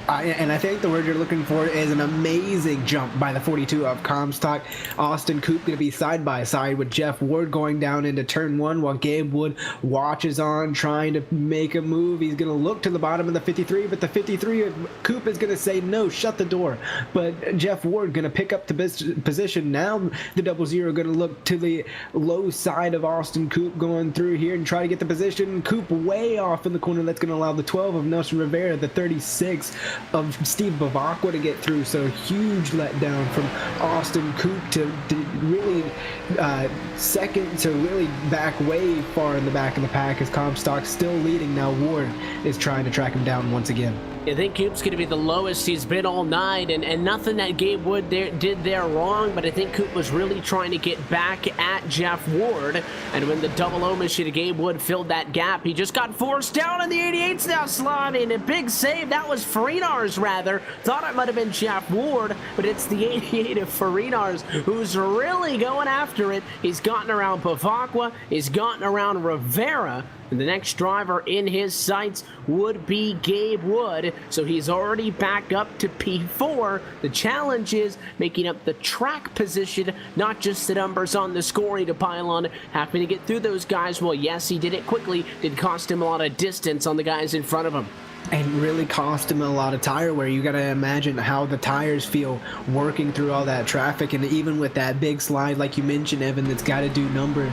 And I think the word you're looking for is an amazing jump by the 42 of Comstock. Austin Coop going to be side by side with Jeff Ward going down into turn 1, while Gabe Wood watches on, trying to make a move. He's going to look to the bottom of the 53, but the 53 of Coop is going to say no, shut the door. But Jeff Ward going to pick up the position. Now the 00 going to look to the low side of Austin Coop going through here and try to get the position. Coop way off in the corner. That's going to allow the 12 of Nelson Rivera, the 36 of Steve Bavacqua to get through. So huge letdown from Austin Coop to really second, to really back way far in the back of the pack, as Comstock still leading. Now Ward is trying to track him down once again. I think Coop's going to be the lowest he's been all night, and nothing that Gabe Wood did there wrong, but I think Coop was really trying to get back at Jeff Ward, and when the double-O machine of Gabe Wood filled that gap, he just got forced down, and the 88's now sliding. A big save. That was Freenars, rather. Thought it might have been Jeff Ward, but it's the 88 of Freenars who's really going after it. He's gotten around Bavacqua. He's gotten around Rivera. And the next driver in his sights would be Gabe Wood, so he's already back up to P4. The challenge is making up the track position, not just the numbers on the scoring to pile on. Having to get through those guys, well, yes, he did it quickly. Did cost him a lot of distance on the guys in front of him. And really cost him a lot of tire wear. You got to imagine how the tires feel working through all that traffic, and even with that big slide, like you mentioned, Evan, that's got to do numbers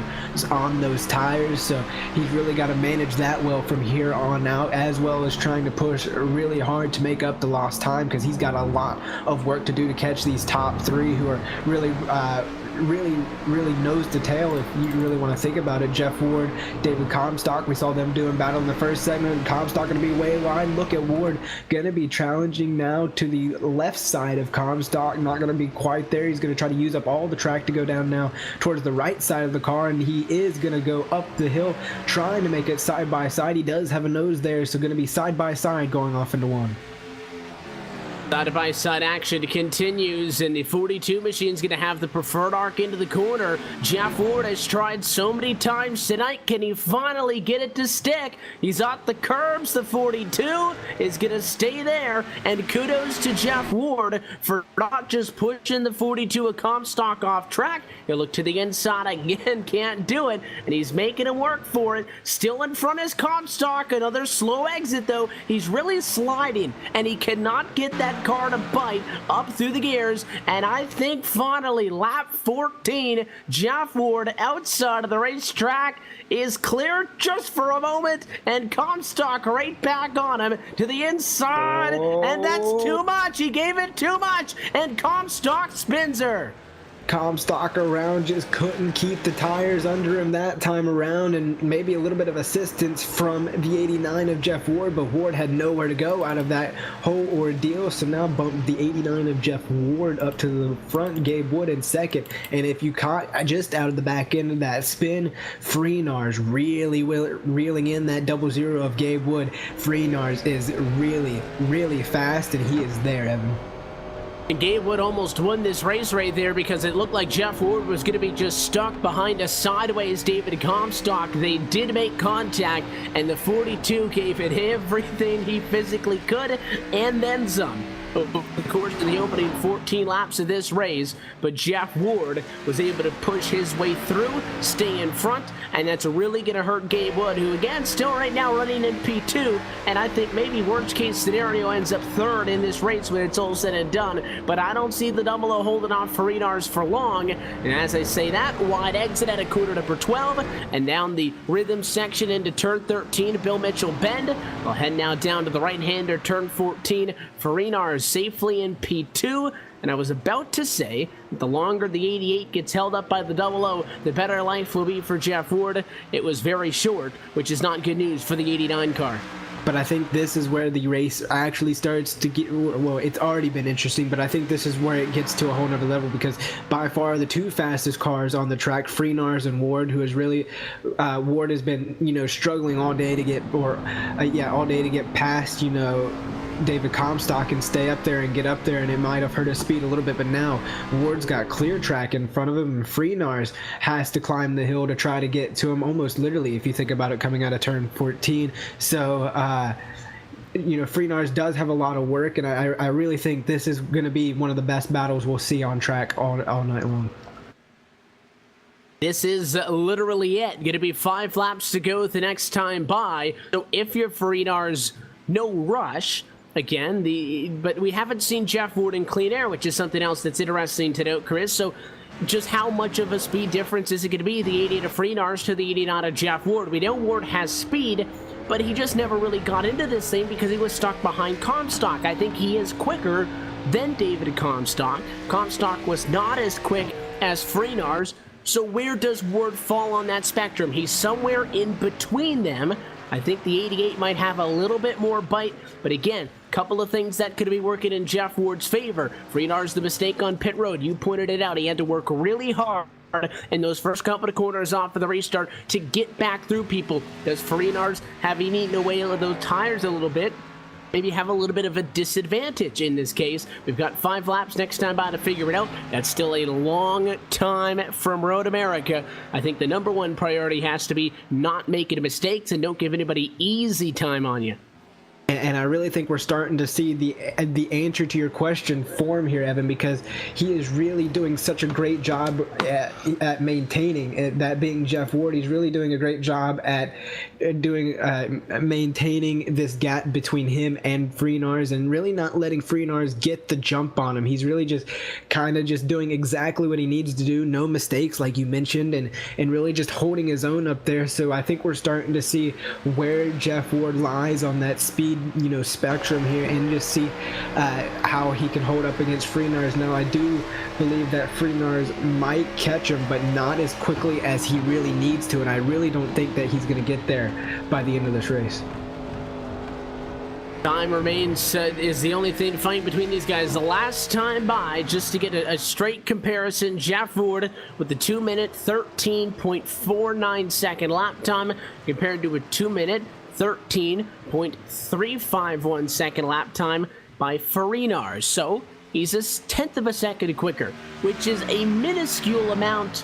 on those tires. So he's really got to manage that well from here on out, as well as trying to push really hard to make up the lost time, because he's got a lot of work to do to catch these top 3 who are really nose to tail, if you really want to think about it. Jeff Ward, David Comstock, we saw them doing battle in the first segment. Comstock going to be way wide. Look at Ward going to be challenging now to the left side of Comstock. Not going to be quite there. He's going to try to use up all the track to go down now towards the right side of the car, and he is going to go up the hill trying to make it side by side. He does have a nose there, so going to be side by side going off into 1. Side-by-side action continues, and the 42 machine's going to have the preferred arc into the corner. Jeff Ward has tried so many times tonight. Can he finally get it to stick? He's at the curbs. The 42 is going to stay there, and kudos to Jeff Ward for not just pushing the 42 of Comstock off track. He'll look to the inside again, can't do it, and he's making him work for it. Still in front is Comstock. Another slow exit, though. He's really sliding, and he cannot get that car to bite up through the gears, and I think finally lap 14, Jeff Ward outside of the racetrack is clear just for a moment, and Comstock right back on him to the inside, and that's too much. He gave it too much, and Comstock spins her. Comstock around just couldn't keep the tires under him that time around, and maybe a little bit of assistance from the 89 of Jeff Ward, but Ward had nowhere to go out of that whole ordeal, so now bumped the 89 of Jeff Ward up to the front, Gabe Wood in second. And if you caught just out of the back end of that spin, Freenars really reeling in that 00 of Gabe Wood. Freenars is really fast, and he is there, Evan. And Gabe Wood almost won this race right there because it looked like Jeff Ward was going to be just stuck behind a sideways David Comstock. They did make contact, and the 42 gave it everything he physically could and then some. Of course, in the opening 14 laps of this race, but Jeff Ward was able to push his way through, stay in front, and that's really going to hurt Gabe Wood, who again still right now running in P2, and I think maybe worst case scenario ends up third in this race when it's all said and done. But I don't see the 00 holding off Freenars for long, and as I say that, wide exit at a quarter number 12, and down the rhythm section into turn 13, Bill Mitchell bend. We'll head now down to the right-hander, turn 14, Freenars safely in P2, and I was about to say the longer the 88 gets held up by the 00, the better life will be for Jeff Ward. It was very short, which is not good news for the 89 car. But I think this is where the race actually starts to get, well, it's already been interesting, but I think this is where it gets to a whole nother level, because by far the two fastest cars on the track, Freenars and Ward, who is really, Ward has been, struggling all day to get, all day to get past, David Comstock and stay up there and get up there, and it might have hurt his speed a little bit, but now Ward's got clear track in front of him, and Freenars has to climb the hill to try to get to him, almost literally, if you think about it, coming out of turn 14. So Freenars does have a lot of work, and I really think this is going to be one of the best battles we'll see on track all night long. This is literally it. Going to be 5 laps to go the next time by. So if you're Freenars, no rush. Again, but we haven't seen Jeff Ward in clean air, which is something else that's interesting to note, Chris. So just how much of a speed difference is it going to be, the 88 of Freenars to the 89 of Jeff Ward? We know Ward has speed, but he just never really got into this thing because he was stuck behind Comstock. I think he is quicker than David Comstock. Comstock was not as quick as Freenars. So where does Ward fall on that spectrum? He's somewhere in between them. I think the 88 might have a little bit more bite, but again, a couple of things that could be working in Jeff Ward's favor. Freenars, the mistake on pit road, you pointed it out. He had to work really hard in those first couple of corners off of the restart to get back through people. Does Freenars, having eaten away at those tires a little bit, maybe have a little bit of a disadvantage in this case? We've got 5 laps next time by to figure it out. That's still a long time from Road America. I think the #1 priority has to be not making mistakes and don't give anybody easy time on you. And I really think we're starting to see the answer to your question form here, Evan, because he is really doing such a great job at maintaining, that being Jeff Ward. He's really doing a great job at maintaining this gap between him and Freenars, and really not letting Freenars get the jump on him. He's really just kind of just doing exactly what he needs to do, no mistakes like you mentioned, and really just holding his own up there. So I think we're starting to see where Jeff Ward lies on that speed spectrum here, and just see how he can hold up against Freenars. Now I do believe that Freenars might catch him, but not as quickly as he really needs to, and I really don't think that he's going to get there by the end of this race. Time remains is the only thing fighting between these guys. The last time by, just to get a straight comparison, Jeff Ward with the 2-minute 13.49 second lap time compared to a 2-minute 13.351 second lap time by Freenars. So he's a 1/10 of a second quicker, which is a minuscule amount,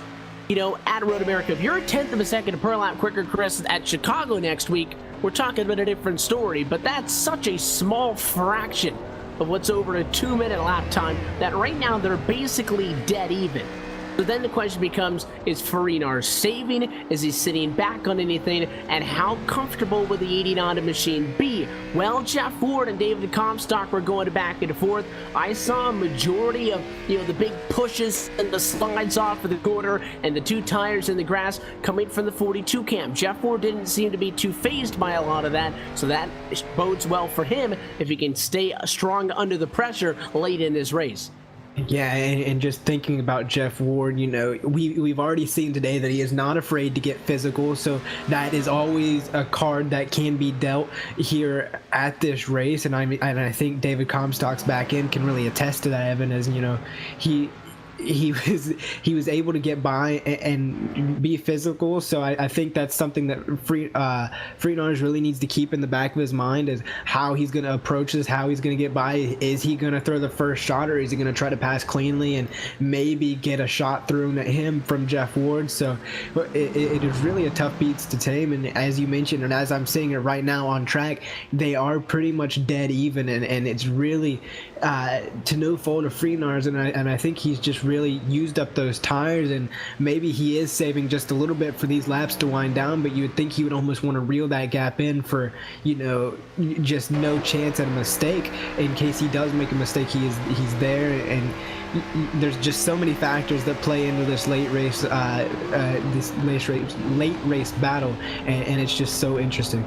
at Road America. If you're a 1/10 of a second per lap quicker, Chris, at Chicago next week, we're talking about a different story, but that's such a small fraction of what's over a 2-minute lap time that right now they're basically dead even. So then the question becomes, is Freenars saving? Is he sitting back on anything? And how comfortable will the 89 machine be? Well, Jeff Ward and David Comstock were going back and forth. I saw a majority of, the big pushes and the slides off of the quarter and the 2 tires in the grass coming from the 42 cam. Jeff Ward didn't seem to be too fazed by a lot of that, so that bodes well for him if he can stay strong under the pressure late in this race. Yeah, and just thinking about Jeff Ward, you know, we've already seen today that he is not afraid to get physical, so that is always a card that can be dealt here at this race. And I think David Comstock's back in can really attest to that, Evan, as you know, he was able to get by and be physical. So I think that's something that Freenars really needs to keep in the back of his mind, is how he's going to approach this, how he's going to get by. Is he going to throw the first shot, or is he going to try to pass cleanly and maybe get a shot thrown at him from Jeff Ward? So it is really a tough beats to tame, and as you mentioned, and as I'm seeing it right now on track, they are pretty much dead even, and it's really to no fault of Freenars, and I think he's just really used up those tires, and maybe he is saving just a little bit for these laps to wind down, but you would think he would almost want to reel that gap in for, you know, just no chance at a mistake. In case he does make a mistake, he's there, and there's just so many factors that play into this late race battle, and it's just so interesting.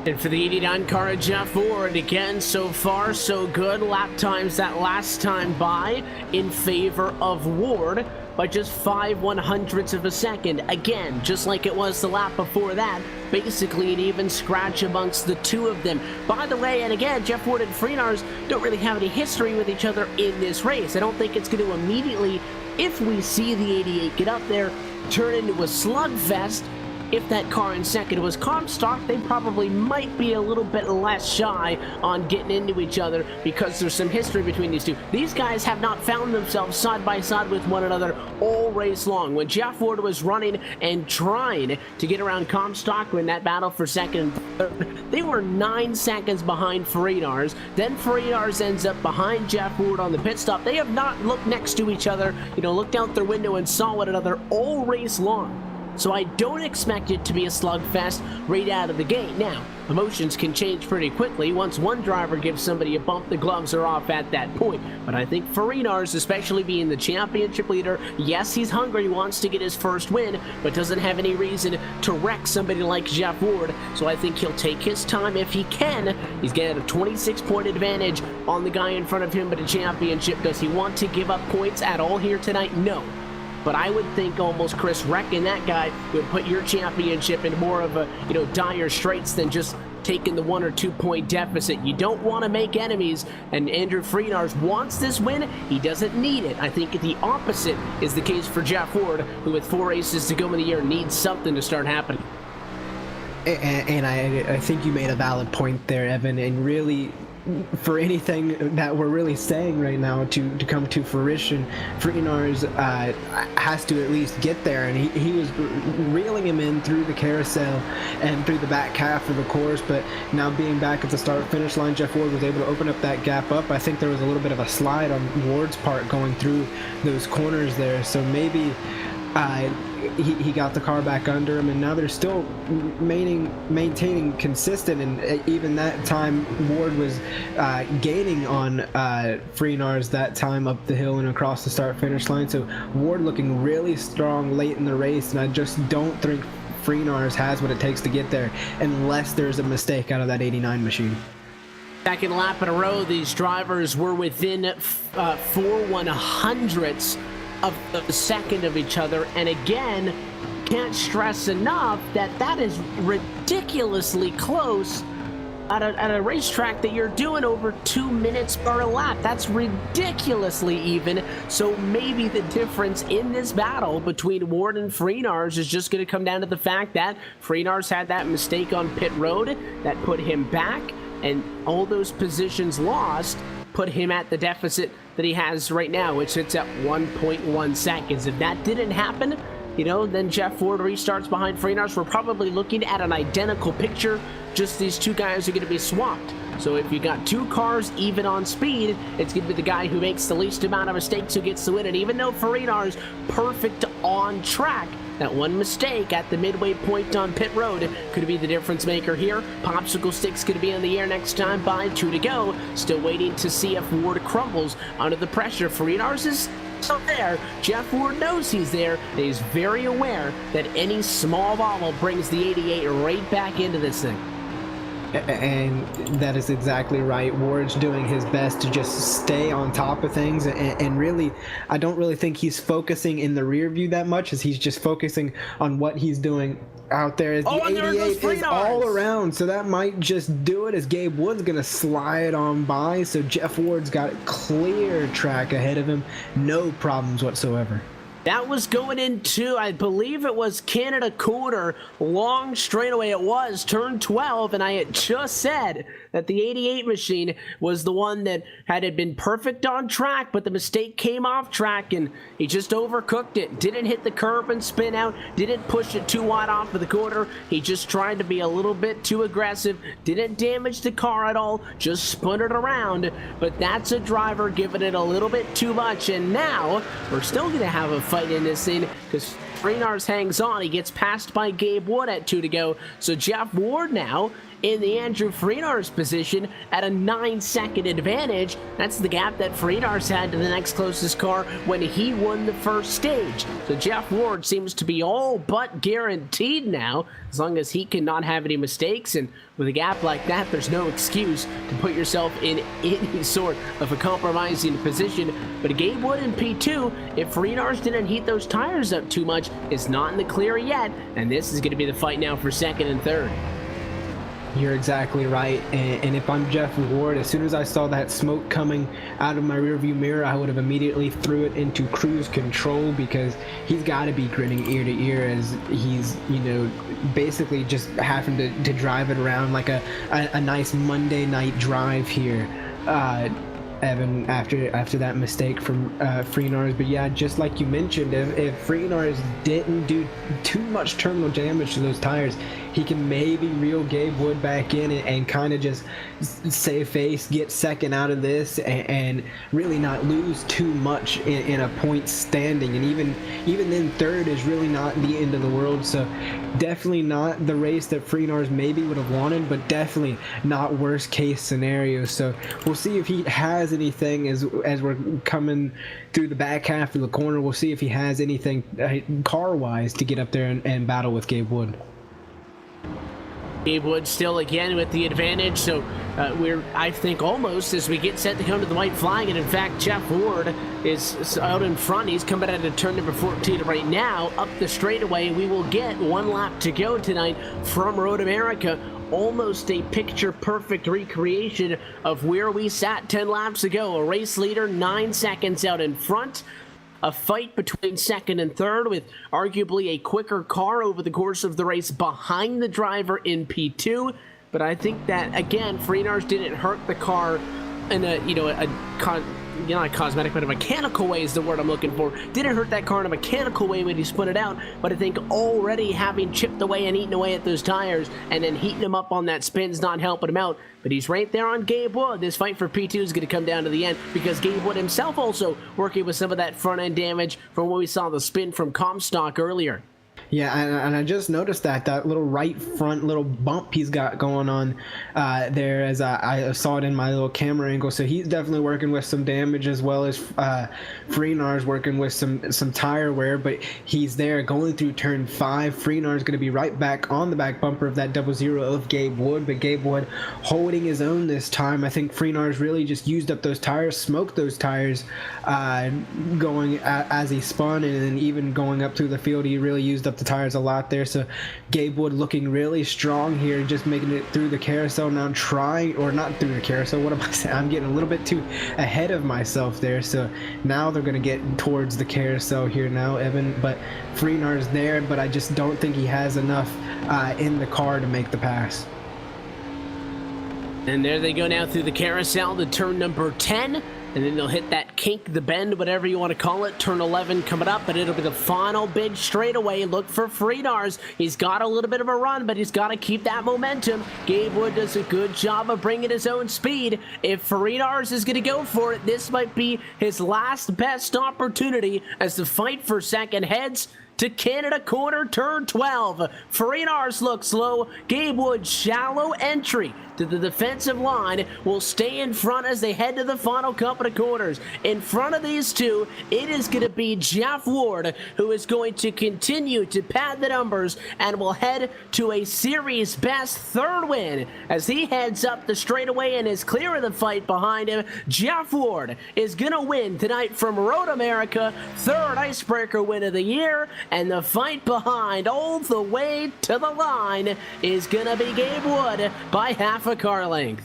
And for the 89 car of Jeff Ward, again, so far so good. Lap times that last time by in favor of Ward by just 5/100ths of a second. Again, just like it was the lap before that, basically an even scratch amongst the two of them. By the way, and again, Jeff Ward and Freenars don't really have any history with each other in this race. I don't think it's going to immediately, if we see the 88 get up there, turn into a slugfest. If that car in second was Comstock, they probably might be a little bit less shy on getting into each other because there's some history between these two. These guys have not found themselves side by side with one another all race long. When Jeff Ward was running and trying to get around Comstock in that battle for second and third, they were 9 seconds behind Freenars. Then Freenars ends up behind Jeff Ward on the pit stop. They have not looked next to each other, you know, looked out their window and saw one another all race long. So I don't expect it to be a slugfest right out of the gate. Now, emotions can change pretty quickly. Once one driver gives somebody a bump, the gloves are off at that point. But I think Freenars, especially being the championship leader, yes, he's hungry, he wants to get his first win, but doesn't have any reason to wreck somebody like Jeff Ward. So I think he'll take his time if he can. He's getting a 26-point advantage on the guy in front of him, but a championship. Does he want to give up points at all here tonight? No. But I would think almost Chris wrecking that guy would put your championship in more of a, you know, dire straits than just taking the 1 or 2 point deficit. You don't want to make enemies, and Andrew Freenars wants this win. He doesn't need it. I think the opposite is the case for Jeff Ward, who with 4 races to go in the year needs something to start happening. And I think you made a valid point there, Evan, and really, for anything that we're really saying right now to come to fruition, Freenars has to at least get there, and he was reeling him in through the carousel and through the back half of the course, but now being back at the start-finish line, Jeff Ward was able to open up that gap up. I think there was a little bit of a slide on Ward's part going through those corners there, so maybe he got the car back under him, and now they're still maintaining consistent, and even that time Ward was gaining on Freenars that time up the hill and across the start-finish line. So Ward looking really strong late in the race, and I just don't think Freenars has what it takes to get there unless there's a mistake out of that 89 machine. Second lap in a row, these drivers were within 4/100ths of a second of each other, and again, can't stress enough that that is ridiculously close at a racetrack that you're doing over 2 minutes per lap. That's ridiculously even. So maybe the difference in this battle between Ward and Freenars is just going to come down to the fact that Freenars had that mistake on pit road that put him back, and all those positions lost put him at the deficit that he has right now, which sits at 1.1 seconds. If that didn't happen, you know, then Jeff Ward restarts behind Freenars. We're probably looking at an identical picture, just these two guys are going to be swapped. So if you got two cars even on speed, it's going to be the guy who makes the least amount of mistakes who gets the win. And even though Freenars perfect on track, that one mistake at the midway point on pit road could be the difference maker here. Popsicle stick's going to be in the air next time by, 2 to go. Still waiting to see if Ward crumbles under the pressure. Freenars is still there. Jeff Ward knows he's there, and he's very aware that any small wobble brings the 88 right back into this thing. And that is exactly right. Ward's doing his best to just stay on top of things, and really, I don't really think he's focusing in the rear view that much, as he's just focusing on what he's doing out there. As the 88 is all around, so that might just do it, as Gabe Wood's gonna slide on by. So Jeff Ward's got clear track ahead of him, no problems whatsoever. That was going into, I believe it was Canada Quarter, long straightaway it was, turn 12, and I had just said that the 88 machine was the one that had been perfect on track, but the mistake came off track, and he just overcooked it. Didn't hit the curb and spin out, didn't push it too wide off of the quarter. He just tried to be a little bit too aggressive, didn't damage the car at all, just spun it around. But that's a driver giving it a little bit too much, and now we're still going to have a fight in this thing, because Freenars hangs on. He gets passed by Gabe Wood at 2 to go. So Jeff Ward now in the Andrew Freenars position at a 9-second advantage. That's the gap that Freenars had to the next closest car when he won the first stage. So Jeff Ward seems to be all but guaranteed now, as long as he cannot have any mistakes. And with a gap like that, there's no excuse to put yourself in any sort of a compromising position. But Gabe Wood in P2, if Freenars didn't heat those tires up too much, is not in the clear yet. And this is going to be the fight now for second and third. You're exactly right, and if I'm Jeff Ward, as soon as I saw that smoke coming out of my rearview mirror, I would have immediately threw it into cruise control, because he's got to be grinning ear to ear as he's, you know, basically just having to drive it around like a nice Monday night drive here, Evan, after that mistake from Freenars. But yeah, just like you mentioned, if Freenars didn't do too much terminal damage to those tires, he can maybe reel Gabe Wood back in and kind of just save face, get second out of this, and really not lose too much in a point standing. And even then, third is really not the end of the world. So definitely not the race that Freenars maybe would have wanted, but definitely not worst case scenario. So we'll see if he has anything as we're coming through the back half of the corner. We'll see if he has anything car wise to get up there and battle with Gabe Wood. Gabe Wood still again with the advantage, so we're, I think, almost as we get set to come to the white flag. And in fact, Jeff Ward is out in front. He's coming out of turn number 14 right now up the straightaway. We will get 1 lap to go tonight from Road America. Almost a picture-perfect recreation of where we sat 10 laps ago. A race leader 9 seconds out in front. A fight between second and third, with arguably a quicker car over the course of the race behind the driver in P2. But I think that, again, Freenars didn't hurt the car in not a cosmetic, but a mechanical way is the word I'm looking for. Didn't hurt that car in a mechanical way when he spun it out, but I think already having chipped away and eaten away at those tires and then heating him up on that spin's not helping him out. But he's right there on Gabe Wood. This fight for P2 is going to come down to the end, because Gabe Wood himself also working with some of that front end damage from what we saw the spin from Comstock earlier. Yeah, and I just noticed that little right front little bump he's got going on there, as I saw it in my little camera angle. So he's definitely working with some damage, as well as Freenar's working with some tire wear. But he's there going through turn 5. Freenar's going to be right back on the back bumper of that 00 of Gabe Wood, but Gabe Wood holding his own this time. I think Freenar's really just used up those tires, smoked those tires going as he spun, and then even going up through the field, he really used up the tires a lot there. So Gabe Wood looking really strong here, just making it through the carousel now, not through the carousel, what am I saying? I'm getting a little bit too ahead of myself there. So now they're going to get towards the carousel here now, Evan, but Freenar's there, but I just don't think he has enough in the car to make the pass. And there they go now through the carousel to turn number 10. And then they'll hit that kink, the bend, whatever you want to call it. Turn 11 coming up, but it'll be the final big straightaway. Look for Freenars. He's got a little bit of a run, but he's got to keep that momentum. Gabe Wood does a good job of bringing his own speed. If Freenars is going to go for it, this might be his last best opportunity as the fight for second heads to Canada corner, turn 12. Farinars looks low. Gabe Wood, shallow entry to the defensive line, will stay in front as they head to the final couple of quarters. In front of these two, it is going to be Jeff Ward, who is going to continue to pad the numbers and will head to a series best third win as he heads up the straightaway and is clear of the fight behind him. Jeff Ward is going to win tonight from Road America, third Icebreaker win of the year, and the fight behind all the way to the line is going to be Gabe Wood by half a car length.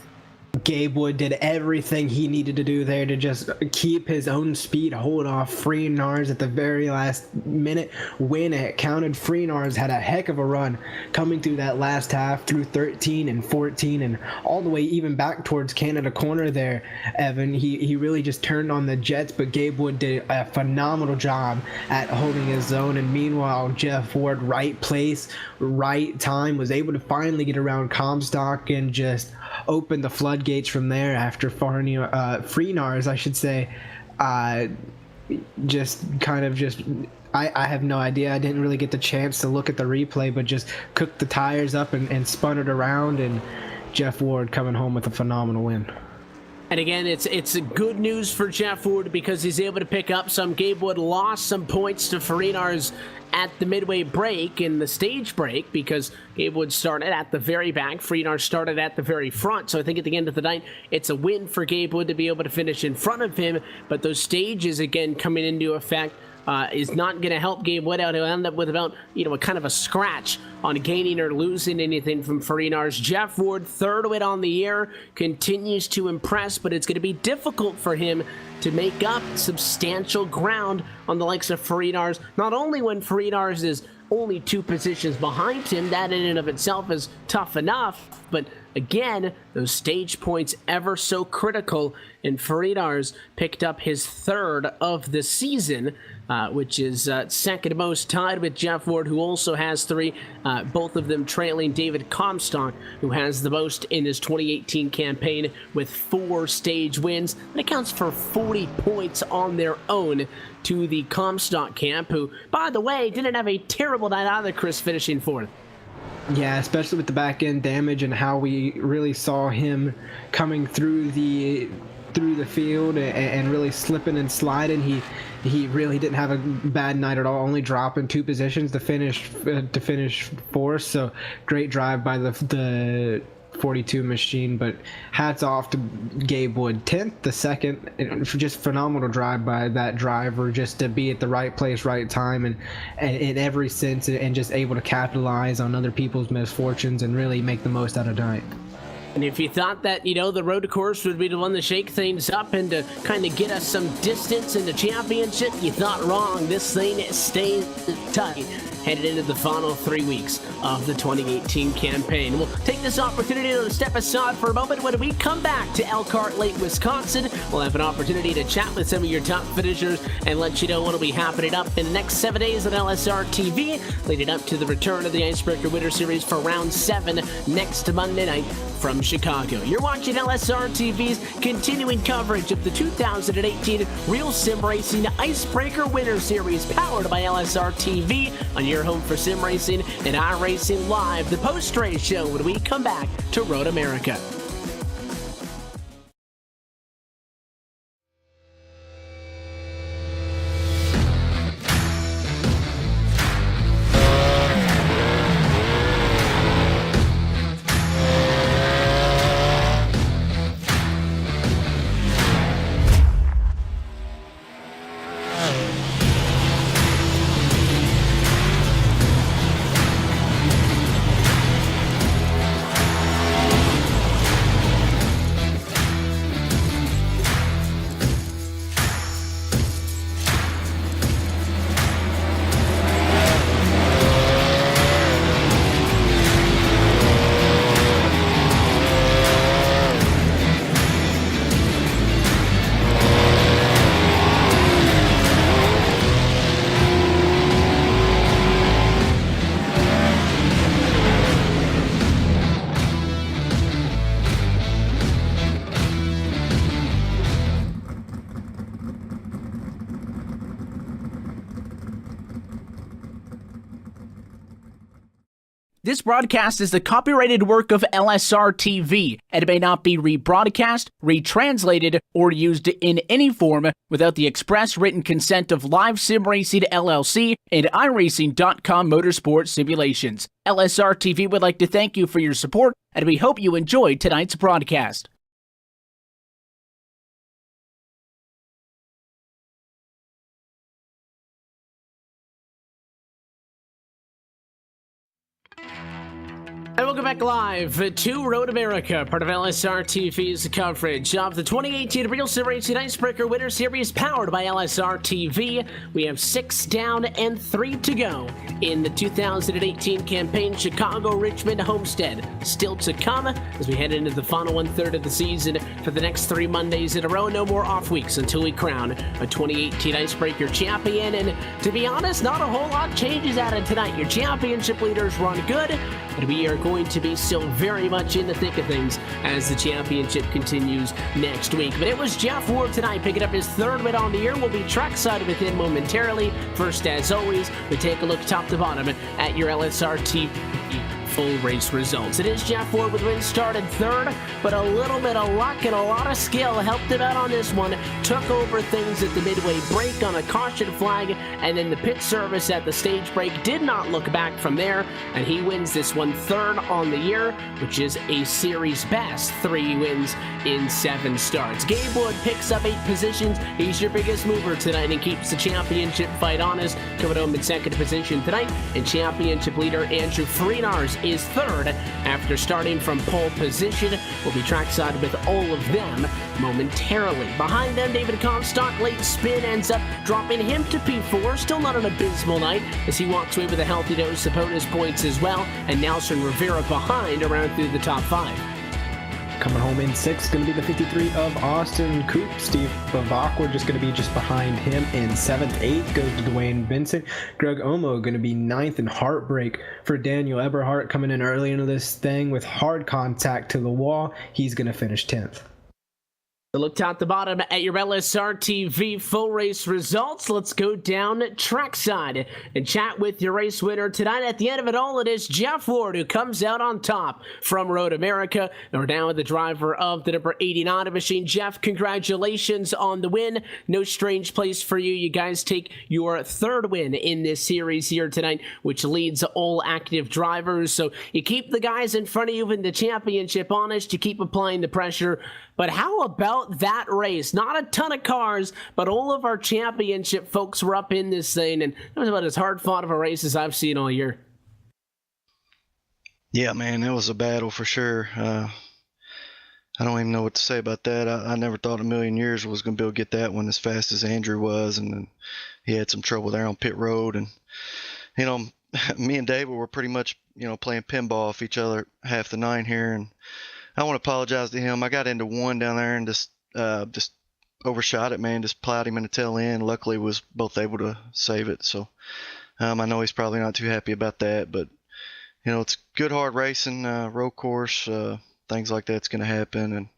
Gabe Wood did everything he needed to do there to just keep his own speed, hold off Farinars at the very last minute. When it counted, Farinars had a heck of a run coming through that last half, through 13 and 14 and all the way even back towards Canada corner there, Evan. He really just turned on the jets, but Gabe Wood did a phenomenal job at holding his zone. And meanwhile, Jeff Ward, right place, right time, was able to finally get around Comstock and just open the floodgates from there after Farinars, I should say, I have no idea. I didn't really get the chance to look at the replay, but just cooked the tires up and spun it around, and Jeff Ward coming home with a phenomenal win. And again, it's good news for Jeff Ward because he's able to pick up some. Gabe Wood lost some points to Farinars at the midway break in the stage break because Gabe Wood started at the very back. Farinars started at the very front. So I think at the end of the night, it's a win for Gabe Wood to be able to finish in front of him. But those stages, again, coming into effect, is not going to help Gabe Wood out. He'll end up with about, a kind of a scratch on gaining or losing anything from Farinars. Jeff Ward, third win on the year, continues to impress, but it's going to be difficult for him to make up substantial ground on the likes of Farinars. Not only when Farinars is only 2 positions behind him, that in and of itself is tough enough, but again, those stage points ever so critical, and Farinars picked up his third of the season, which is second most, tied with Jeff Ward, who also has 3, both of them trailing David Comstock, who has the most in his 2018 campaign with 4 stage wins. That accounts for 40 points on their own to the Comstock camp, who, by the way, didn't have a terrible night either, Chris, finishing 4th. Yeah, especially with the back end damage and how we really saw him coming through the field and really slipping and sliding. He really didn't have a bad night at all, only dropping 2 positions to finish 4th. So great drive by the 42 machine, but hats off to Gabe Wood, 10th, the second, just phenomenal drive by that driver, just to be at the right place, right time, and in every sense, and just able to capitalize on other people's misfortunes and really make the most out of night. And if you thought that, the road course would be the one to shake things up and to kind of get us some distance in the championship, you thought wrong. This thing stays tight headed into the final 3 weeks of the 2018 campaign. We'll take this opportunity to step aside for a moment. When we come back to Elkhart Lake, Wisconsin, we'll have an opportunity to chat with some of your top finishers and let you know what will be happening up in the next 7 days on LSRTV, leading up to the return of the Icebreaker Winter Series for Round 7 next Monday night from Chicago. You're watching LSRTV's continuing coverage of the 2018 Real Sim Racing Icebreaker Winter Series, powered by LSRTV, on your home for sim racing and iRacing Live, the post-race show when we come back to Road America. This broadcast is the copyrighted work of LSRTV, and it may not be rebroadcast, retranslated, or used in any form without the express written consent of Live Sim Racing LLC and iRacing.com Motorsport Simulations. LSRTV would like to thank you for your support, and we hope you enjoyed tonight's broadcast. And welcome back live to Road America, part of LSRTV's coverage of the 2018 Real Sim Racing Icebreaker Winter Series powered by LSRTV. We have 6 down and 3 to go in the 2018 campaign. Chicago, Richmond, Homestead still to come as we head into the final 1/3 of the season for the next 3 Mondays in a row. No more off weeks until we crown a 2018 Icebreaker champion. And to be honest, not a whole lot changes added tonight. Your championship leaders run good, and we are going to be still very much in the thick of things as the championship continues next week. But it was Jeff Ward tonight picking up his 3rd win on the year. We'll be trackside with him momentarily. First, as always, we take a look top to bottom at your LSRTV full race results. It is Jeff Ward with wins started 3rd, but a little bit of luck and a lot of skill helped him out on this one. Took over things at the midway break on a caution flag, and then the pit service at the stage break did not look back from there, and he wins this one 3rd on the year, which is a series best 3 wins in 7 starts. Gabe Wood picks up 8 positions. He's your biggest mover tonight and keeps the championship fight honest, coming home in 2nd position tonight, and championship leader Andrew Frenars is 3rd after starting from pole position. We'll be trackside with all of them momentarily. Behind them, David Comstock, late spin ends up dropping him to P4. Still not an abysmal night as he walks away with a healthy dose of bonus points as well, and Nelson Rivera behind around through the top 5. Coming home in 6th, going to be the 53 of Austin Coop. Steve Bavacqua just going to be just behind him in 7th. 8th goes to Dwayne Vincent. Greg Omo going to be 9th, and heartbreak for Daniel Eberhardt coming in early into this thing with hard contact to the wall. He's going to finish 10th. So look top to bottom at your LSRTV full race results. Let's go down trackside and chat with your race winner tonight. At the end of it all, it is Jeff Ward who comes out on top from Road America. And we're down with the driver of the number 89 machine. Jeff, congratulations on the win. No strange place for you. You guys take your 3rd win in this series here tonight, which leads all active drivers. So you keep the guys in front of you in the championship honest. You keep applying the pressure. But how about that race? Not a ton of cars, but all of our championship folks were up in this thing, and it was about as hard fought of a race as I've seen all year. Yeah, man, it was a battle for sure. I don't even know what to say about that. I never thought a million years was going to be able to get that one as fast as Andrew was, and then he had some trouble there on pit road. And, you know, me and David were pretty much, you know, playing pinball off each other half the night here, and I want to apologize to him. I got into one down there and just overshot it, man. Just plowed him in the tail end. Luckily, was both able to save it. So I know he's probably not too happy about that, but you know, it's good hard racing, road course, things like that's going to happen. And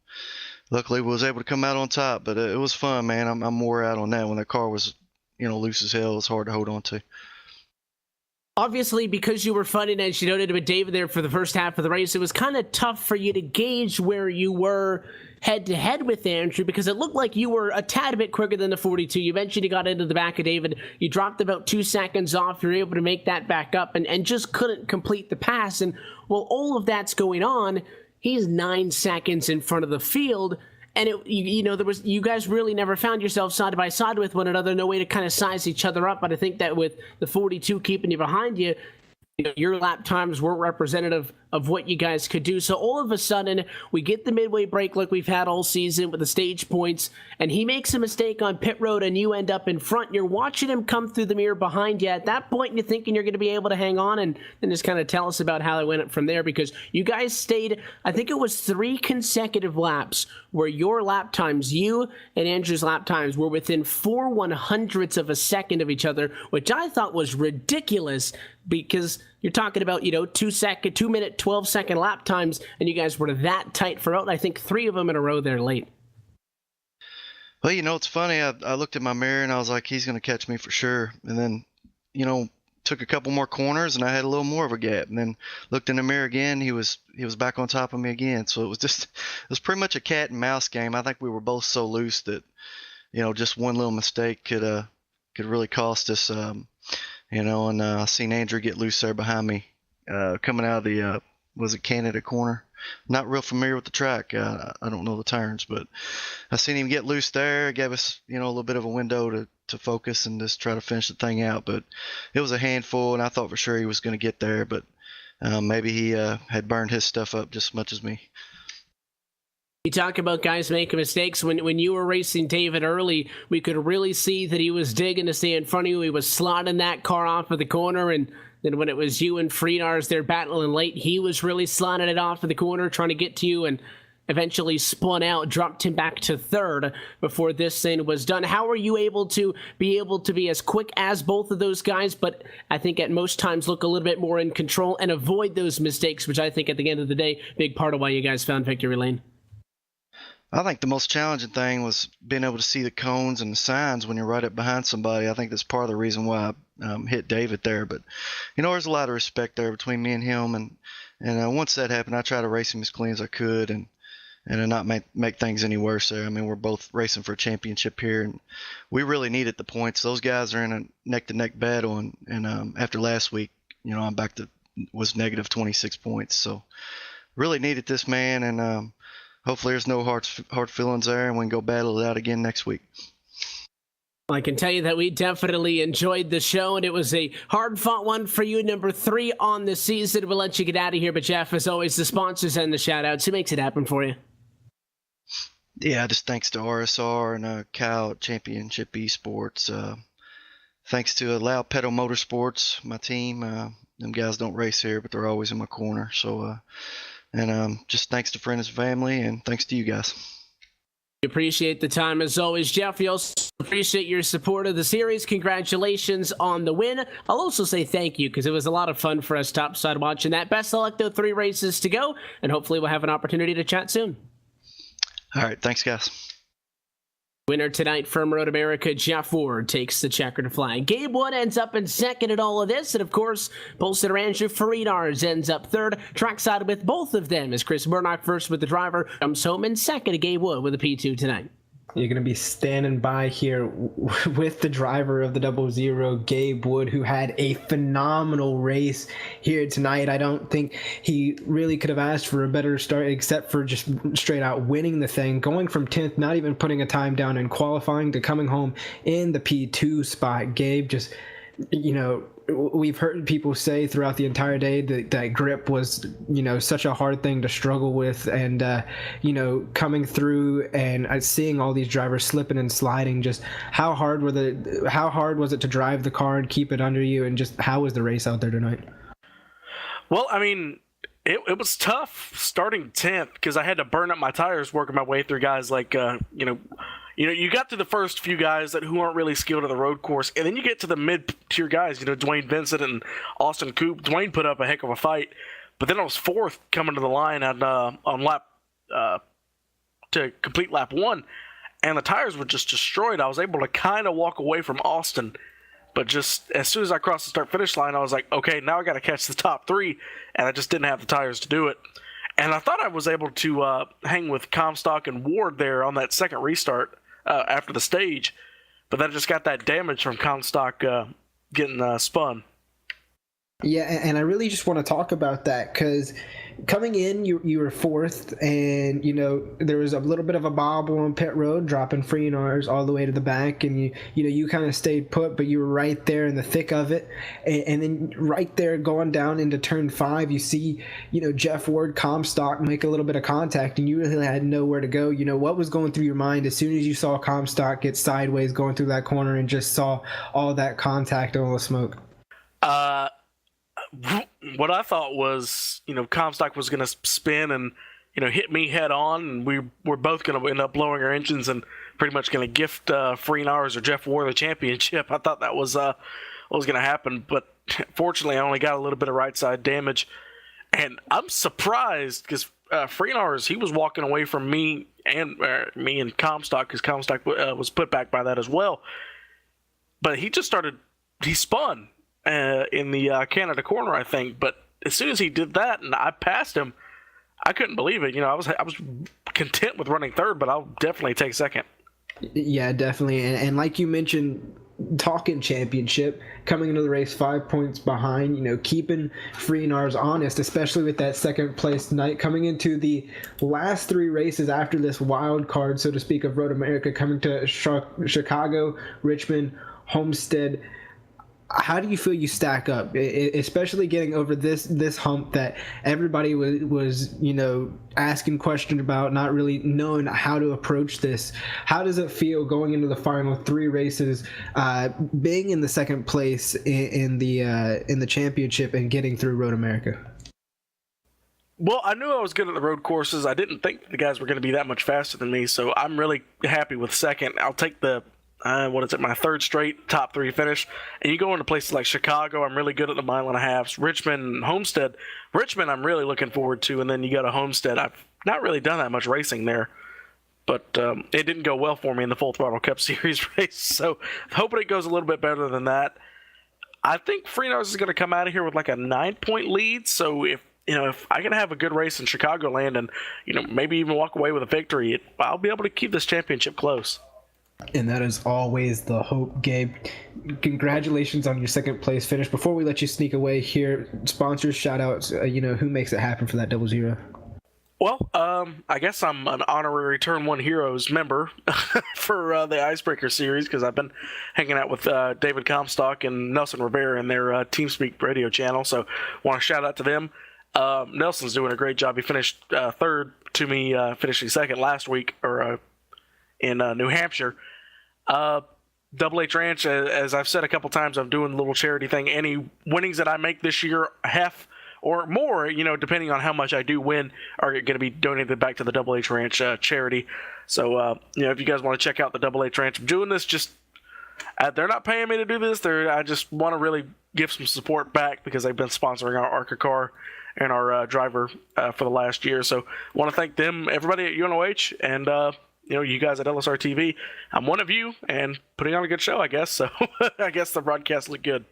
luckily, we was able to come out on top. But it was fun, man. I'm more out on that when that car was, you know, loose as hell. It's hard to hold on to. Obviously, because you were fighting, as you noted with David there for the first half of the race, it was kind of tough for you to gauge where you were head-to-head with Andrew, because it looked like you were a tad bit quicker than the 42. You eventually got into the back of David. You dropped about 2 seconds off. You were able to make that back up and just couldn't complete the pass. And while all of that's going on, he's 9 seconds in front of the field. And you know, you guys really never found yourselves side by side with one another. No way to kind of size each other up. But I think that with the 42 keeping you behind you, your lap times weren't representative of what you guys could do. So all of a sudden, we get the midway break like we've had all season with the stage points, and he makes a mistake on pit road, and you end up in front. You're watching him come through the mirror behind you. At that point, you're thinking you're going to be able to hang on, and then just kind of tell us about how it went from there, because you guys stayed, I think it was 3 consecutive laps where your lap times, you and Andrew's lap times, were within 4/100ths of a second of each other, which I thought was ridiculous, because you're talking about, 2 minute, 12-second lap times, and you guys were that tight for out. I think 3 of them in a row there late. Well, it's funny. I looked at my mirror and I was like, he's going to catch me for sure. And then, took a couple more corners and I had a little more of a gap, and then looked in the mirror again. He was back on top of me again. So it was pretty much a cat and mouse game. I think we were both so loose that, just one little mistake could really cost us. And I seen Andrew get loose there behind me, coming out of the was it Canada corner? Not real familiar with the track. I don't know the turns, but I seen him get loose there. It gave us, a little bit of a window to focus and just try to finish the thing out. But it was a handful, and I thought for sure he was going to get there. But maybe he had burned his stuff up just as much as me. You talk about guys making mistakes. When you were racing David early, we could really see that he was digging to stay in front of you. He was slotting that car off of the corner, and then when it was you and Freenars there battling late, he was really slotting it off of the corner, trying to get to you, and eventually spun out, dropped him back to third before this thing was done. How are you able to be as quick as both of those guys, but I think at most times look a little bit more in control and avoid those mistakes, which I think at the end of the day, big part of why you guys found victory lane? I think the most challenging thing was being able to see the cones and the signs when you're right up behind somebody. I think that's part of the reason why I hit David there. But, there's a lot of respect there between me and him. And once that happened, I tried to race him as clean as I could and not make things any worse there. I mean, we're both racing for a championship here, and we really needed the points. Those guys are in a neck-to-neck battle. And after last week, I'm back to was negative 26 points. So really needed this, man. And hopefully there's no hard feelings there, and we can go battle it out again next week. Well, I can tell you that we definitely enjoyed the show, and it was a hard-fought one for you, number 3 on the season. We'll let you get out of here, but Jeff, as always, the sponsors and the shout-outs. Who makes it happen for you? Yeah, just thanks to RSR and Cal at Championship Esports. Thanks to Loud Pedal Motorsports, my team. Them guys don't race here, but they're always in my corner. So, just thanks to friends and family, and thanks to you guys. We appreciate the time as always, Jeff. We also appreciate your support of the series. Congratulations on the win. I'll also say thank you because it was a lot of fun for us topside watching that. Best of luck, though. 3 races to go, and hopefully we'll have an opportunity to chat soon. All right, thanks, guys. Winner tonight from Road America, Jeff Ward takes the checkered flag. Gabe Wood ends up in second at all of this, and of course, Bolster Andrew Faridars ends up third. Trackside with both of them as Chris Murdoch first with the driver comes home in second. Gabe Wood with a P2 tonight. You're going to be standing by here with the driver of the 00, Gabe Wood, who had a phenomenal race here tonight. I don't think he really could have asked for a better start except for just straight out winning the thing. Going from 10th, not even putting a time down in qualifying, to coming home in the P2 spot. Gabe just, we've heard people say throughout the entire day that grip was, such a hard thing to struggle with, and coming through and seeing all these drivers slipping and sliding, just how hard was it to drive the car and keep it under you, and just how was the race out there tonight? Well, I mean, it was tough starting 10th because I had to burn up my tires working my way through guys like you got to the first few guys who aren't really skilled at the road course, and then you get to the mid-tier guys, Dwayne Vincent and Austin Coop. Dwayne put up a heck of a fight, but then I was 4th coming to the line on lap to complete lap 1, and the tires were just destroyed. I was able to kind of walk away from Austin, but just as soon as I crossed the start-finish line, I was like, okay, now I got to catch the top 3, and I just didn't have the tires to do it. And I thought I was able to hang with Comstock and Ward there on that second restart after the stage, but then I just got that damage from Comstock getting spun. Yeah, and I really just want to talk about that because coming in, you were 4th, and there was a little bit of a bobble on pit road, dropping Freenars all the way to the back, and you kind of stayed put, but you were right there in the thick of it, and then right there going down into turn 5, you see Jeff Ward, Comstock make a little bit of contact, and you really had nowhere to go. What was going through your mind as soon as you saw Comstock get sideways going through that corner and just saw all that contact and all the smoke? What I thought was, Comstock was going to spin and, hit me head on, and we were both going to end up blowing our engines and pretty much going to gift Freenars or Jeff Ward the championship. I thought that was what was going to happen, but fortunately I only got a little bit of right side damage, and I'm surprised because Freenars, he was walking away from me and Comstock because Comstock was put back by that as well, but he spun. in the Canada corner, I think. But as soon as he did that and I passed him, I couldn't believe it. I was content with running third, but I'll definitely take second. Yeah, definitely. And like you mentioned, talking championship, coming into the race 5 points behind, keeping Freenars honest, especially with that second place night, coming into the last 3 races after this wild card, so to speak, of Road America, coming to Chicago, Richmond, Homestead. How do you feel you stack up, especially getting over this hump that everybody was asking questions about, not really knowing how to approach this? How does it feel going into the final 3 races, being in the second place in the championship and getting through Road America? Well, I knew I was good at the road courses. I didn't think the guys were going to be that much faster than me, so I'm really happy with second. I'll take the my 3rd straight top 3 finish. And you go into places like Chicago, I'm really good at the 1.5 miles. Richmond, Homestead. Richmond, I'm really looking forward to. And then you go to Homestead. I've not really done that much racing there, but it didn't go well for me in the Full Throttle Cup Series race. So hoping it goes a little bit better than that. I think Freenars is going to come out of here with like a 9-point lead. So if I can have a good race in Chicagoland and maybe even walk away with a victory, I'll be able to keep this championship close. And that is always the hope, Gabe. Congratulations on your second place finish. Before we let you sneak away here, sponsors, shout outs, who makes it happen for that 00? Well, I guess I'm an honorary Turn 1 Heroes member for the Icebreaker series because I've been hanging out with David Comstock and Nelson Rivera in their TeamSpeak radio channel. So want to shout out to them. Nelson's doing a great job. He finished third to me, finishing second last week in New Hampshire. Double H Ranch, as I've said a couple times, I'm doing a little charity thing. Any winnings that I make this year, half or more, depending on how much I do win, are going to be donated back to the Double H Ranch charity. So, if you guys want to check out the Double H Ranch, I'm doing this just, they're not paying me to do this. I just want to really give some support back because they've been sponsoring our ARCA car and our driver for the last year. So, I want to thank them, everybody at UNOH, and you guys at LSRTV. I'm one of you and putting on a good show, I guess. So I guess the broadcast looked good.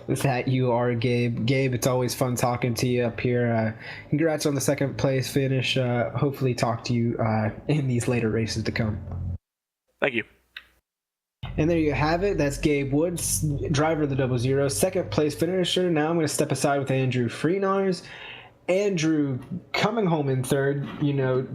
That you are, Gabe. Gabe, it's always fun talking to you up here. Congrats on the second place finish. Hopefully talk to you in these later races to come. Thank you. And there you have it. That's Gabe Woods, driver of the 00, second place finisher. Now I'm going to step aside with Andrew Freenars. Andrew coming home in third,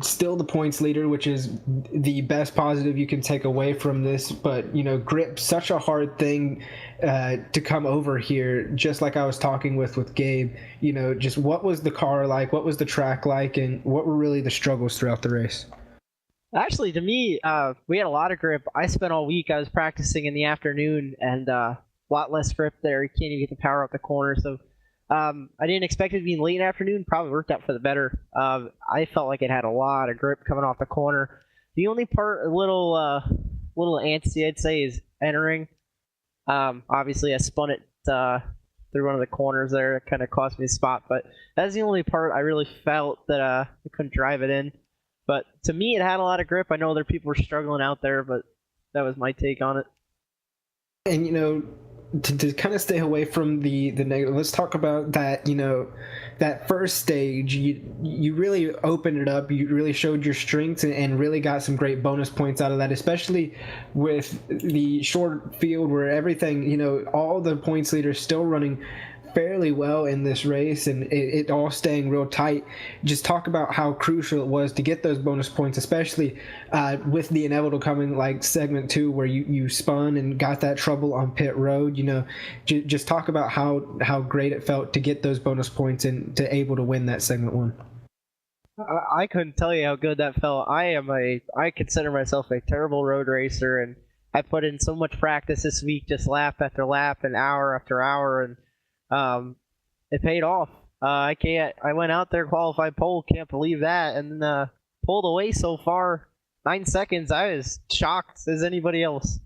still the points leader, which is the best positive you can take away from this. But, grip, such a hard thing to come over here, just like I was talking with Gabe. Just what was the car like? What was the track like? And what were really the struggles throughout the race? Actually, to me, we had a lot of grip. I spent all week, I was practicing in the afternoon, and a lot less grip there. You can't even get the power up the corner, so I didn't expect it to be in late afternoon. Probably worked out for the better. I felt like it had a lot of grip coming off the corner. The only part, a little antsy, I'd say, is entering. Obviously, I spun it through one of the corners there. It kind of cost me a spot, but that's the only part I really felt that I couldn't drive it in. But to me, it had a lot of grip. I know other people were struggling out there, but that was my take on it. And to kind of stay away from the negative, let's talk about that. That first stage, you really opened it up. You really showed your strengths and really got some great bonus points out of that, especially with the short field where everything, all the points leaders still running fairly well in this race and it all staying real tight. Just talk about how crucial it was to get those bonus points, especially with the inevitable coming like segment 2 where you spun and got that trouble on pit road. Just talk about how great it felt to get those bonus points and to able to win that segment 1. I couldn't tell you how good that felt. I consider myself a terrible road racer, and I put in so much practice this week, just lap after lap and hour after hour, and it paid off. I went out there, qualified pole, can't believe that, and pulled away so far 9 seconds. I was shocked as anybody else.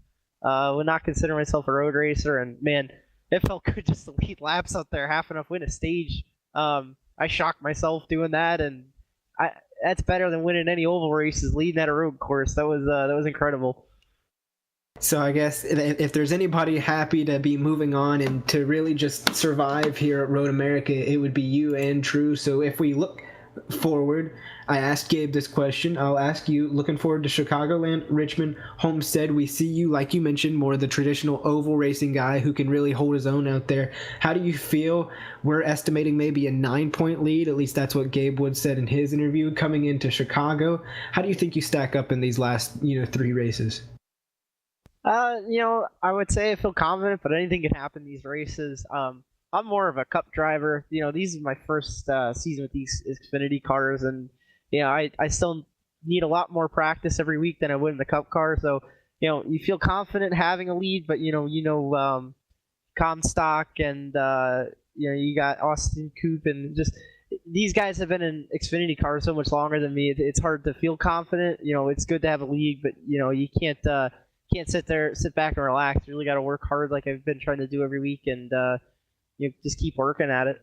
Would not consider myself a road racer, and man, it felt good just to lead laps out there, half enough win a stage. I shocked myself doing that, and that's better than winning any oval races, leading at a road course. That was incredible. So I guess if there's anybody happy to be moving on and to really just survive here at Road America, it would be you and True. So if we look forward, I asked Gabe this question. I'll ask you, looking forward to Chicagoland, Richmond, Homestead. We see you, like you mentioned, more the traditional oval racing guy who can really hold his own out there. How do you feel? We're estimating maybe a 9-point lead. At least that's what Gabe Wood said in his interview coming into Chicago. How do you think you stack up in these last, 3 races? I would say I feel confident, but anything can happen in these races. I'm more of a cup driver. These are my first season with these Xfinity cars, and I still need a lot more practice every week than I would in the cup car. So you feel confident having a lead, but Comstock and you got Austin Coop, and just these guys have been in Xfinity cars so much longer than me. It's hard to feel confident. It's good to have a lead, but you can't sit back and relax. You really got to work hard, like I've been trying to do every week, and you just keep working at it.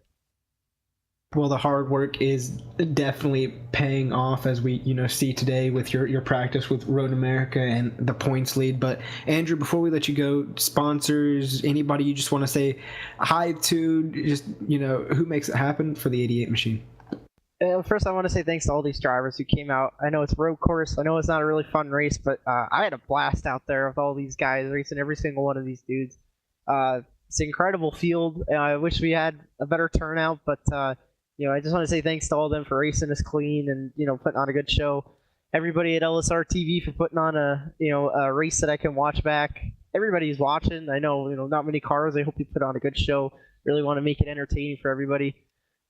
Well, the hard work is definitely paying off, as we see today with your practice with Road America and the points lead. But Andrew, before we let you go, sponsors, anybody you just want to say hi to, just who makes it happen for the 88 machine? First, I want to say thanks to all these drivers who came out. I know it's a road course. I know it's not a really fun race, but I had a blast out there with all these guys racing every single one of these dudes. It's an incredible field. I wish we had a better turnout, but I just want to say thanks to all of them for racing us clean and putting on a good show. Everybody at LSRTV for putting on a race that I can watch back. Everybody's watching. I know not many cars. I hope you put on a good show. Really want to make it entertaining for everybody.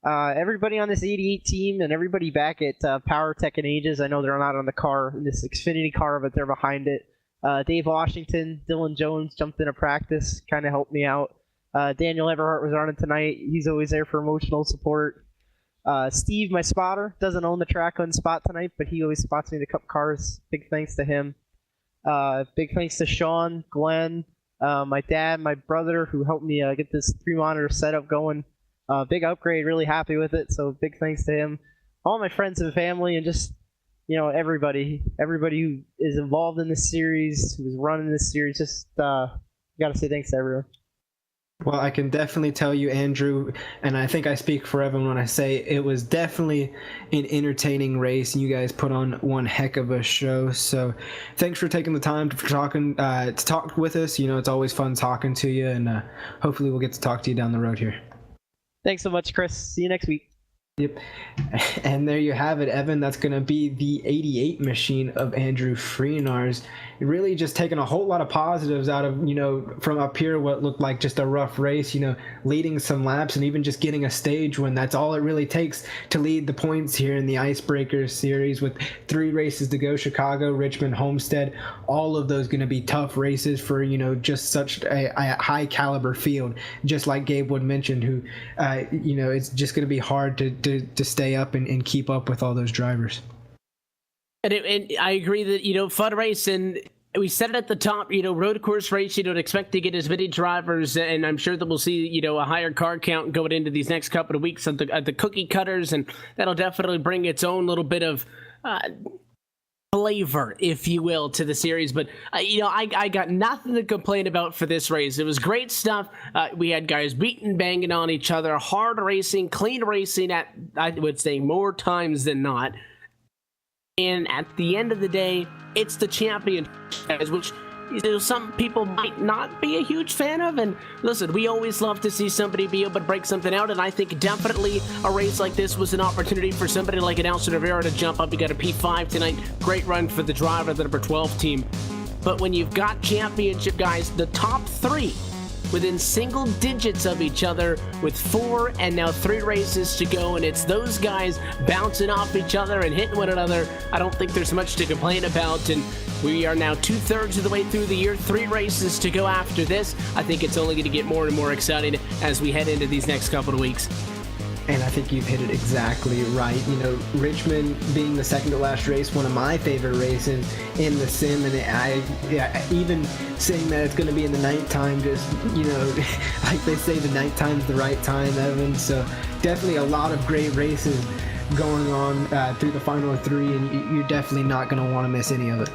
Everybody on this 88 team and everybody back at Power Tech and Ages. I know they're not on the car, this Xfinity car, but they're behind it. Dave Washington, Dylan Jones jumped into practice, kind of helped me out. Daniel Everhart was on it tonight. He's always there for emotional support. Steve, my spotter, doesn't own the track on spot tonight, but he always spots me the cup cars. Big thanks to him. Big thanks to Sean, Glenn, my dad, my brother, who helped me get this 3-monitor setup going. Big upgrade, really happy with it, so big thanks to him. All my friends and family, and just everybody who is involved in this series, who's running this series, just gotta say thanks to everyone. Well, I can definitely tell you, Andrew, and I think I speak for everyone when I say it was definitely an entertaining race, and you guys put on one heck of a show. So thanks for taking the time to talk with us. It's always fun talking to you, and hopefully we'll get to talk to you down the road here. Thanks so much, Chris. See you next week. Yep. And there you have it, Evan. That's going to be the 88 machine of Andrew Freenars. Really just taking a whole lot of positives out of, from up here, what looked like just a rough race, leading some laps and even just getting a stage win. That's all it really takes to lead the points here in the Icebreaker series with 3 races to go: Chicago, Richmond, Homestead. All of those going to be tough races for, just such a high caliber field. Just like Gabe Wood mentioned, who, it's just going to be hard to stay up and keep up with all those drivers. And I agree that, fun race, and we said it at the top, road course race, you don't expect to get as many drivers, and I'm sure that we'll see, a higher car count going into these next couple of weeks at the cookie cutters, and that'll definitely bring its own little bit of flavor, if you will, to the series. But, I got nothing to complain about for this race. It was great stuff. We had guys beating, banging on each other, hard racing, clean racing at, I would say, more times than not. And at the end of the day, it's the champion, which some people might not be a huge fan of. And listen, we always love to see somebody be able to break something out. And I think definitely a race like this was an opportunity for somebody like an Alcin Rivera to jump up. He got a P5 tonight. Great run for the driver of the number 12 team. But when you've got championship guys, the top 3 within single digits of each other with 4 and now 3 races to go, and it's those guys bouncing off each other and hitting one another, I don't think there's much to complain about. And we are now 2/3 of the way through the year, 3 races to go after this. I think it's only going to get more and more exciting as we head into these next couple of weeks. And I think you've hit it exactly right. Richmond being the second to last race, one of my favorite races in the sim, and even saying that it's going to be in the nighttime, just, like they say, the nighttime's the right time, Evan. So definitely a lot of great races going on through the final 3, and you're definitely not going to want to miss any of it.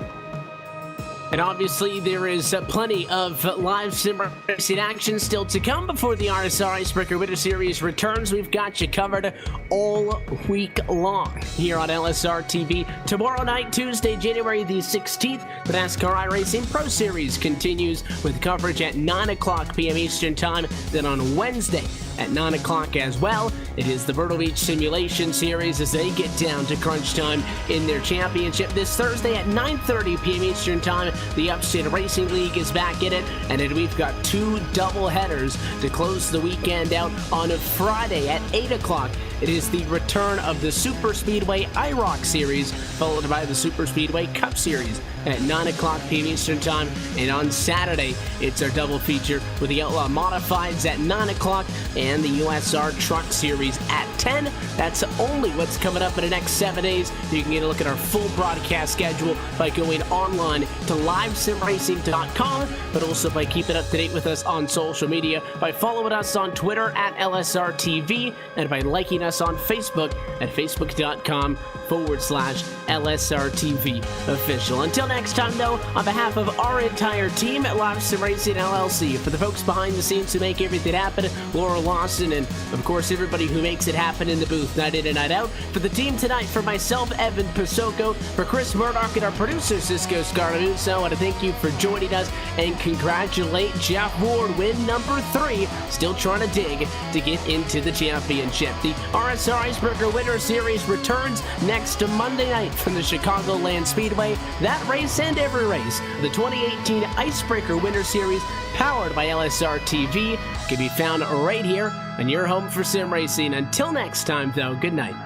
And obviously, there is plenty of live sim racing action still to come before the RSR Icebreaker Winter Series returns. We've got you covered all week long here on LSR TV. Tomorrow night, Tuesday, January the 16th, the NASCAR iRacing Pro Series continues with coverage at 9 o'clock p.m. Eastern Time. Then on Wednesday at 9 o'clock as well, it is the Myrtle Beach Simulation Series as they get down to crunch time in their championship. This Thursday at 9:30 p.m. Eastern Time, the Upstate Racing League is back in it, and then we've got two double headers to close the weekend out. On a Friday at 8 o'clock, it is the return of the Super Speedway IROC Series, followed by the Super Speedway Cup Series at 9 o'clock p.m. Eastern Time. And on Saturday, it's our double feature with the Outlaw Modifieds at 9 o'clock and the USR Truck Series at 10. That's only what's coming up in the next 7 days. You can get a look at our full broadcast schedule by going online to livesimracing.com, but also by keeping up to date with us on social media by following us on Twitter at LSRTV and by liking us on Facebook at facebook.com/LSRTV official. Until next time, though, on behalf of our entire team at Live Sim Racing LLC, for the folks behind the scenes who make everything happen, Laura Lawson, and of course everybody who makes it happen in the booth night in and night out, for the team tonight, for myself, Evan Pasoko, for Chris Murdoch and our producer, Cisco Scarlanuso, I want to thank you for joining us and congratulate Jeff Ward, win number 3, still trying to dig to get into the championship. The RSR Icebreaker Winter Series returns next Monday night from the Chicagoland Speedway. That race and every race, the 2018 Icebreaker Winter Series, powered by LSR TV, can be found right here on your home for sim racing. Until next time, though, good night.